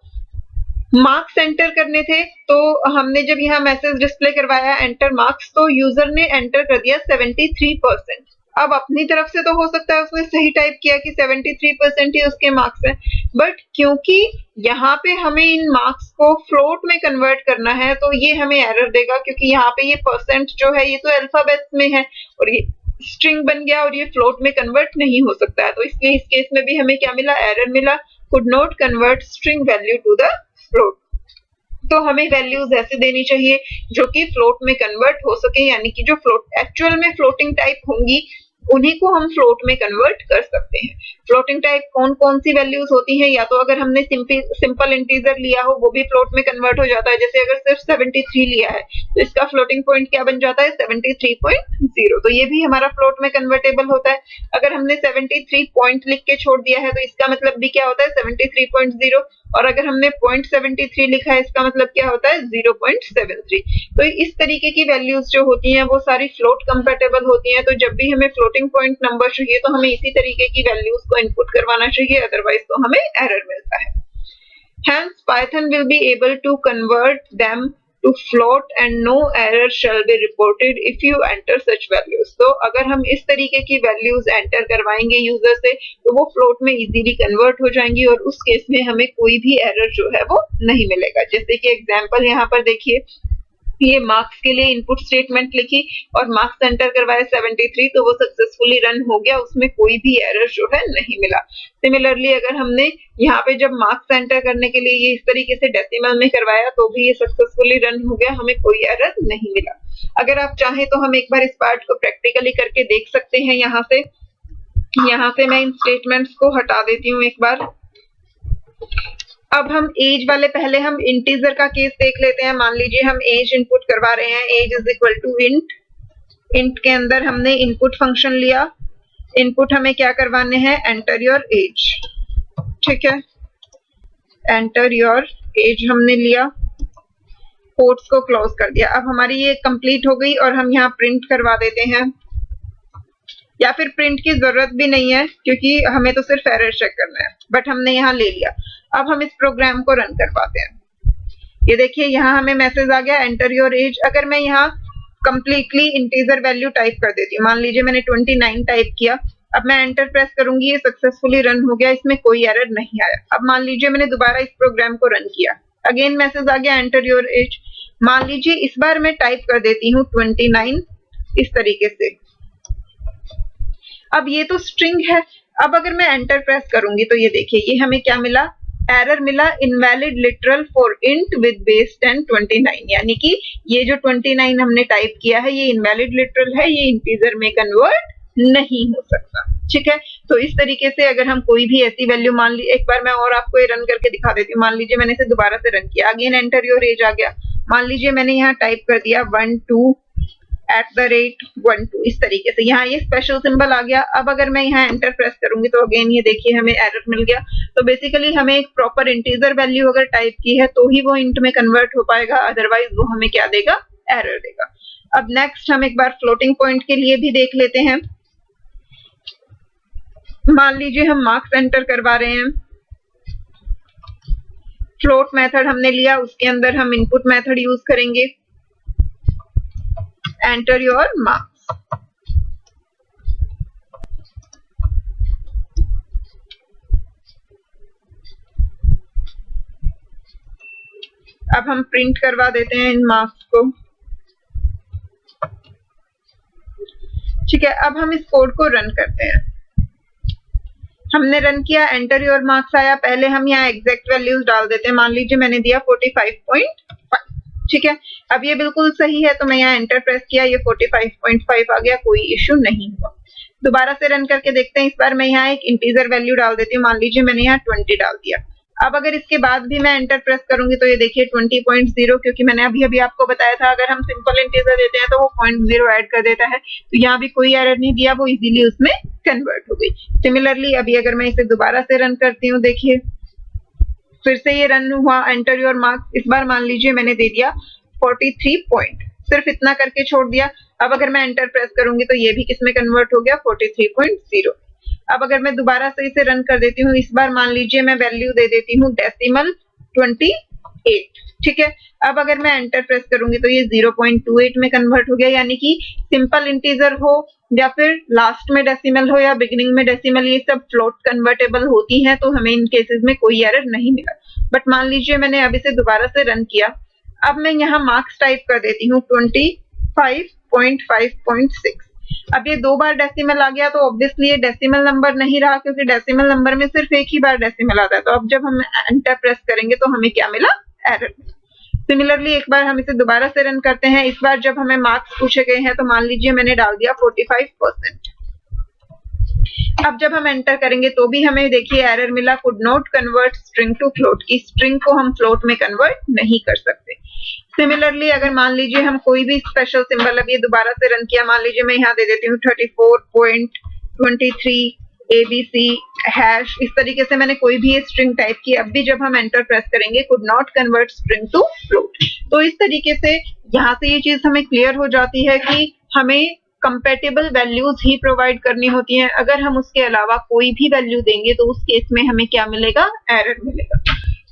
मार्क्स एंटर करने थे, तो हमने जब यहाँ मैसेज डिस्प्ले करवाया एंटर मार्क्स, तो यूजर ने एंटर कर दिया 73%। अब अपनी तरफ से तो हो सकता है उसने सही टाइप किया कि 73% ही उसके मार्क्स हैं, बट क्योंकि यहाँ पे हमें इन मार्क्स को फ्लोट में कन्वर्ट करना है तो ये हमें एरर देगा, क्योंकि यहाँ पे ये परसेंट जो है ये तो अल्फाबेट्स में है और ये स्ट्रिंग बन गया और ये फ्लोट में कन्वर्ट नहीं हो सकता है, तो इसलिए इस केस में भी हमें क्या मिला, एरर मिला, could not convert string value to the float. तो हमें वैल्यूज ऐसे देनी चाहिए जो कि फ्लोट में कन्वर्ट हो सके, यानी कि जो फ्लोट एक्चुअल में फ्लोटिंग टाइप होंगी उन्हीं को हम फ्लोट में कन्वर्ट कर सकते हैं। फ्लोटिंग टाइप कौन कौन सी वैल्यूज होती हैं, या तो अगर हमने सिंपल इंटीजर लिया हो वो भी फ्लोट में कन्वर्ट हो जाता है, जैसे अगर सिर्फ 73 लिया है तो इसका फ्लोटिंग पॉइंट क्या बन जाता है, 73.0, तो ये भी हमारा फ्लोट में कन्वर्टेबल होता है। अगर हमने 73 पॉइंट लिख के छोड़ दिया है तो इसका मतलब भी क्या होता है, 73.0, और अगर हमने 0.73 लिखा है इसका मतलब क्या होता है 0.73। तो इस तरीके की वैल्यूज जो होती हैं वो सारी फ्लोट कंपेटेबल होती हैं। तो जब भी हमें फ्लोटिंग पॉइंट नंबर चाहिए तो हमें इसी तरीके की वैल्यूज को इनपुट करवाना चाहिए, अदरवाइज तो हमें एरर मिलता है। Hence, Python will be able to convert them to float and no error shall be reported if you enter such values। तो अगर हम इस तरीके की वैल्यूज एंटर करवाएंगे यूजर से तो वो फ्लोट में इजीली कन्वर्ट हो जाएंगी और उस केस में हमें कोई भी एरर जो है वो नहीं मिलेगा। जैसे कि एग्जांपल यहाँ पर देखिए, ये मार्क्स के लिए इनपुट स्टेटमेंट लिखी और मार्क्स एंटर करवाए 73 तो वो सक्सेसफुली रन हो गया, उसमें कोई भी एरर जो है नहीं मिला। सिमिलरली अगर हमने यहाँ पे जब मार्क्स एंटर करने के लिए ये इस तरीके से डेसिमल में करवाया तो भी ये सक्सेसफुली रन हो गया, हमें कोई एरर नहीं मिला। अगर आप चाहें तो हम एक बार इस पार्ट को प्रैक्टिकली करके देख सकते हैं। यहाँ से मैं इन स्टेटमेंट्स को हटा देती हूँ एक बार। अब हम एज वाले पहले हम इंटीजर का केस देख लेते हैं। मान लीजिए हम एज इनपुट करवा रहे हैं, age is equal to int. Int के अंदर हमने इनपुट फंक्शन लिया, इनपुट हमें क्या करवाने हैं, एंटर योर एज। ठीक है, एंटर योर एज हमने लिया, कोट्स को क्लोज कर दिया। अब हमारी ये कंप्लीट हो गई और हम यहाँ प्रिंट करवा देते हैं, या फिर प्रिंट की जरूरत भी नहीं है क्योंकि हमें तो सिर्फ एरर चेक करना है, बट हमने यहाँ ले लिया। अब हम इस प्रोग्राम को रन करवाते हैं। ये देखिए यहाँ हमें मैसेज आ गया एंटर योर एज। अगर मैं यहाँ कंप्लीटली इंटीजर वैल्यू टाइप कर देती हूँ, मान लीजिए मैंने 29 टाइप किया, अब मैं एंटर प्रेस करूंगी, ये सक्सेसफुली रन हो गया, इसमें कोई एरर नहीं आया। अब मान लीजिए मैंने दोबारा इस प्रोग्राम को रन किया, अगेन मैसेज आ गया एंटर योर एज। मान लीजिए इस बार मैं टाइप कर देती हूँ 29 इस तरीके से। अब ये तो स्ट्रिंग है, अब अगर मैं एंटर प्रेस करूंगी तो ये देखिए ये हमें क्या मिला, एरर मिला, invalid literal for int with base 10 29। यानी कि ये जो 29 हमने टाइप किया है ये इनवैलिड लिटरल है, ये इंटीजर में कन्वर्ट नहीं हो सकता। ठीक है, तो इस तरीके से अगर हम कोई भी ऐसी वैल्यू, मान ली एक बार मैं और आपको ये रन करके दिखा देती हूँ। मान लीजिए मैंने इसे दोबारा से रन किया, अगेन एंटर योर एज आ गया। मान लीजिए मैंने यहाँ टाइप कर दिया 12@12 इस तरीके से, यहाँ ये स्पेशल सिंबल आ गया। अब अगर मैं यहाँ एंटर प्रेस करूंगी तो अगेन ये देखिए हमें एरर मिल गया। तो बेसिकली हमें एक प्रॉपर इंटीजर वैल्यू अगर टाइप की है तो ही वो इंट में कन्वर्ट हो पाएगा, अदरवाइज वो हमें क्या देगा, एरर देगा। अब नेक्स्ट हम एक बार फ्लोटिंग पॉइंट के लिए भी देख लेते हैं। मान लीजिए हम मार्क्स एंटर करवा रहे हैं, फ्लोट मेथड हमने लिया, उसके अंदर हम इनपुट मेथड यूज करेंगे, एंटर योर मार्क्स। अब हम प्रिंट करवा देते हैं इन मार्क्स को। ठीक है, अब हम इस कोड को रन करते हैं। हमने रन किया, एंटर योर मार्क्स आया। पहले हम यहाँ एग्जैक्ट वैल्यूज डाल देते हैं। मान लीजिए मैंने दिया 45.5। ठीक है, अब ये बिल्कुल सही है तो मैं यहाँ एंटर प्रेस किया, ये 45.5 आ गया, कोई इश्यू नहीं हुआ। दोबारा से रन करके देखते हैं। इस बार मैं यहाँ एक इंटीजर वैल्यू डाल देती हूँ, मान लीजिए मैंने यहाँ 20 डाल दिया। अब अगर इसके बाद भी मैं एंटर प्रेस करूंगी तो ये देखिए 20.0, क्योंकि मैंने अभी आपको बताया था अगर हम सिंपल इंटीजर देते हैं तो वो 0.0 ऐड कर देता है। तो यहाँ भी कोई एरर नहीं दिया, वो इजीली उसमें कन्वर्ट हो गई। सिमिलरली अभी अगर मैं इसे दोबारा से रन करती हूँ, देखिए फिर से ये रन हुआ, एंटर योर मार्क्स। इस बार मान लीजिए मैंने दे दिया 43 पॉइंट, सिर्फ इतना करके छोड़ दिया। अब अगर मैं एंटर प्रेस करूंगी तो ये भी किसमें कन्वर्ट हो गया, 43.0। अब अगर मैं दोबारा से इसे रन कर देती हूँ, इस बार मान लीजिए मैं वैल्यू दे देती हूँ डेसिमल 28। ठीक है, अब अगर मैं एंटर प्रेस करूंगी तो ये 0.28 में कन्वर्ट हो गया। यानी कि सिंपल इंटीजर हो या फिर लास्ट में डेसिमल हो या बिगिनिंग में डेसिमल, ये सब फ्लोट कन्वर्टेबल होती हैं, तो हमें इन केसेस में कोई एरर नहीं मिला। बट मान लीजिए मैंने अब इसे दोबारा से रन किया, अब मैं यहाँ मार्क्स टाइप कर देती हूँ 25.5.6। अब ये 2 बार डेसिमल आ गया तो ऑब्वियसली ये डेसिमल नंबर नहीं रहा, क्योंकि डेसिमल नंबर में सिर्फ एक ही बार डेसिमल आता है। तो अब जब हम एंटर प्रेस करेंगे तो हमें क्या मिला, एरर मिला। सिमिलरली एक बार हम इसे दोबारा से रन करते हैं। इस बार जब हमें मार्क्स पूछे गए हैं तो मान लीजिए मैंने डाल दिया 45%। अब जब हम एंटर करेंगे तो भी हमें देखिए एरर मिला, could not convert string to float, की स्ट्रिंग को हम फ्लोट में कन्वर्ट नहीं कर सकते। सिमिलरली अगर मान लीजिए हम कोई भी स्पेशल सिंबल, अब ये दोबारा से रन किया, मान लीजिए मैं यहाँ दे देती हूँ 34.23 ABC हैश, इस तरीके से मैंने कोई भी स्ट्रिंग टाइप की, अब भी जब हम एंटर प्रेस करेंगे could not convert string to float. तो इस तरीके से यहाँ से ये चीज हमें क्लियर हो जाती है कि हमें कंपेटेबल वैल्यूज ही प्रोवाइड करनी होती हैं। अगर हम उसके अलावा कोई भी वैल्यू देंगे तो उस केस में हमें क्या मिलेगा, एरर मिलेगा।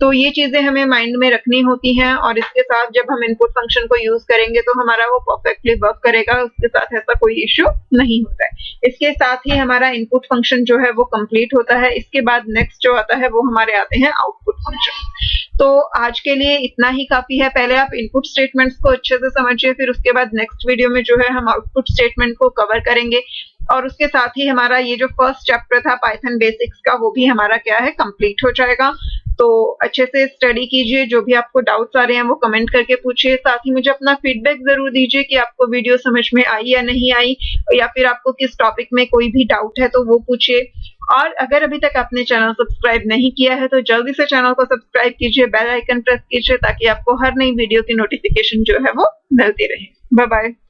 तो ये चीजें हमें माइंड में रखनी होती हैं और इसके साथ जब हम इनपुट फंक्शन को यूज करेंगे तो हमारा वो परफेक्टली वर्क करेगा, उसके साथ ऐसा कोई इश्यू नहीं होता है। इसके साथ ही हमारा इनपुट फंक्शन जो है वो कंप्लीट होता है। इसके बाद नेक्स्ट जो आता है वो हमारे आते हैं आउटपुट फंक्शन। तो आज के लिए इतना ही काफी है। पहले आप इनपुट स्टेटमेंट्स को अच्छे से समझिए, फिर उसके बाद नेक्स्ट वीडियो में जो है हम आउटपुट स्टेटमेंट को कवर करेंगे और उसके साथ ही हमारा ये जो फर्स्ट चैप्टर था पाइथन बेसिक्स का वो भी हमारा क्या है, कंप्लीट हो जाएगा। तो अच्छे से स्टडी कीजिए, जो भी आपको डाउट्स आ रहे हैं वो कमेंट करके पूछिए। साथ ही मुझे अपना फीडबैक जरूर दीजिए कि आपको वीडियो समझ में आई या नहीं आई, या फिर आपको किस टॉपिक में कोई भी डाउट है तो वो पूछिए। और अगर अभी तक आपने चैनल सब्सक्राइब नहीं किया है तो जल्दी से चैनल को सब्सक्राइब कीजिए, बेल आइकन प्रेस कीजिए ताकि आपको हर नई वीडियो की नोटिफिकेशन जो है वो मिलती रहे। Bye bye.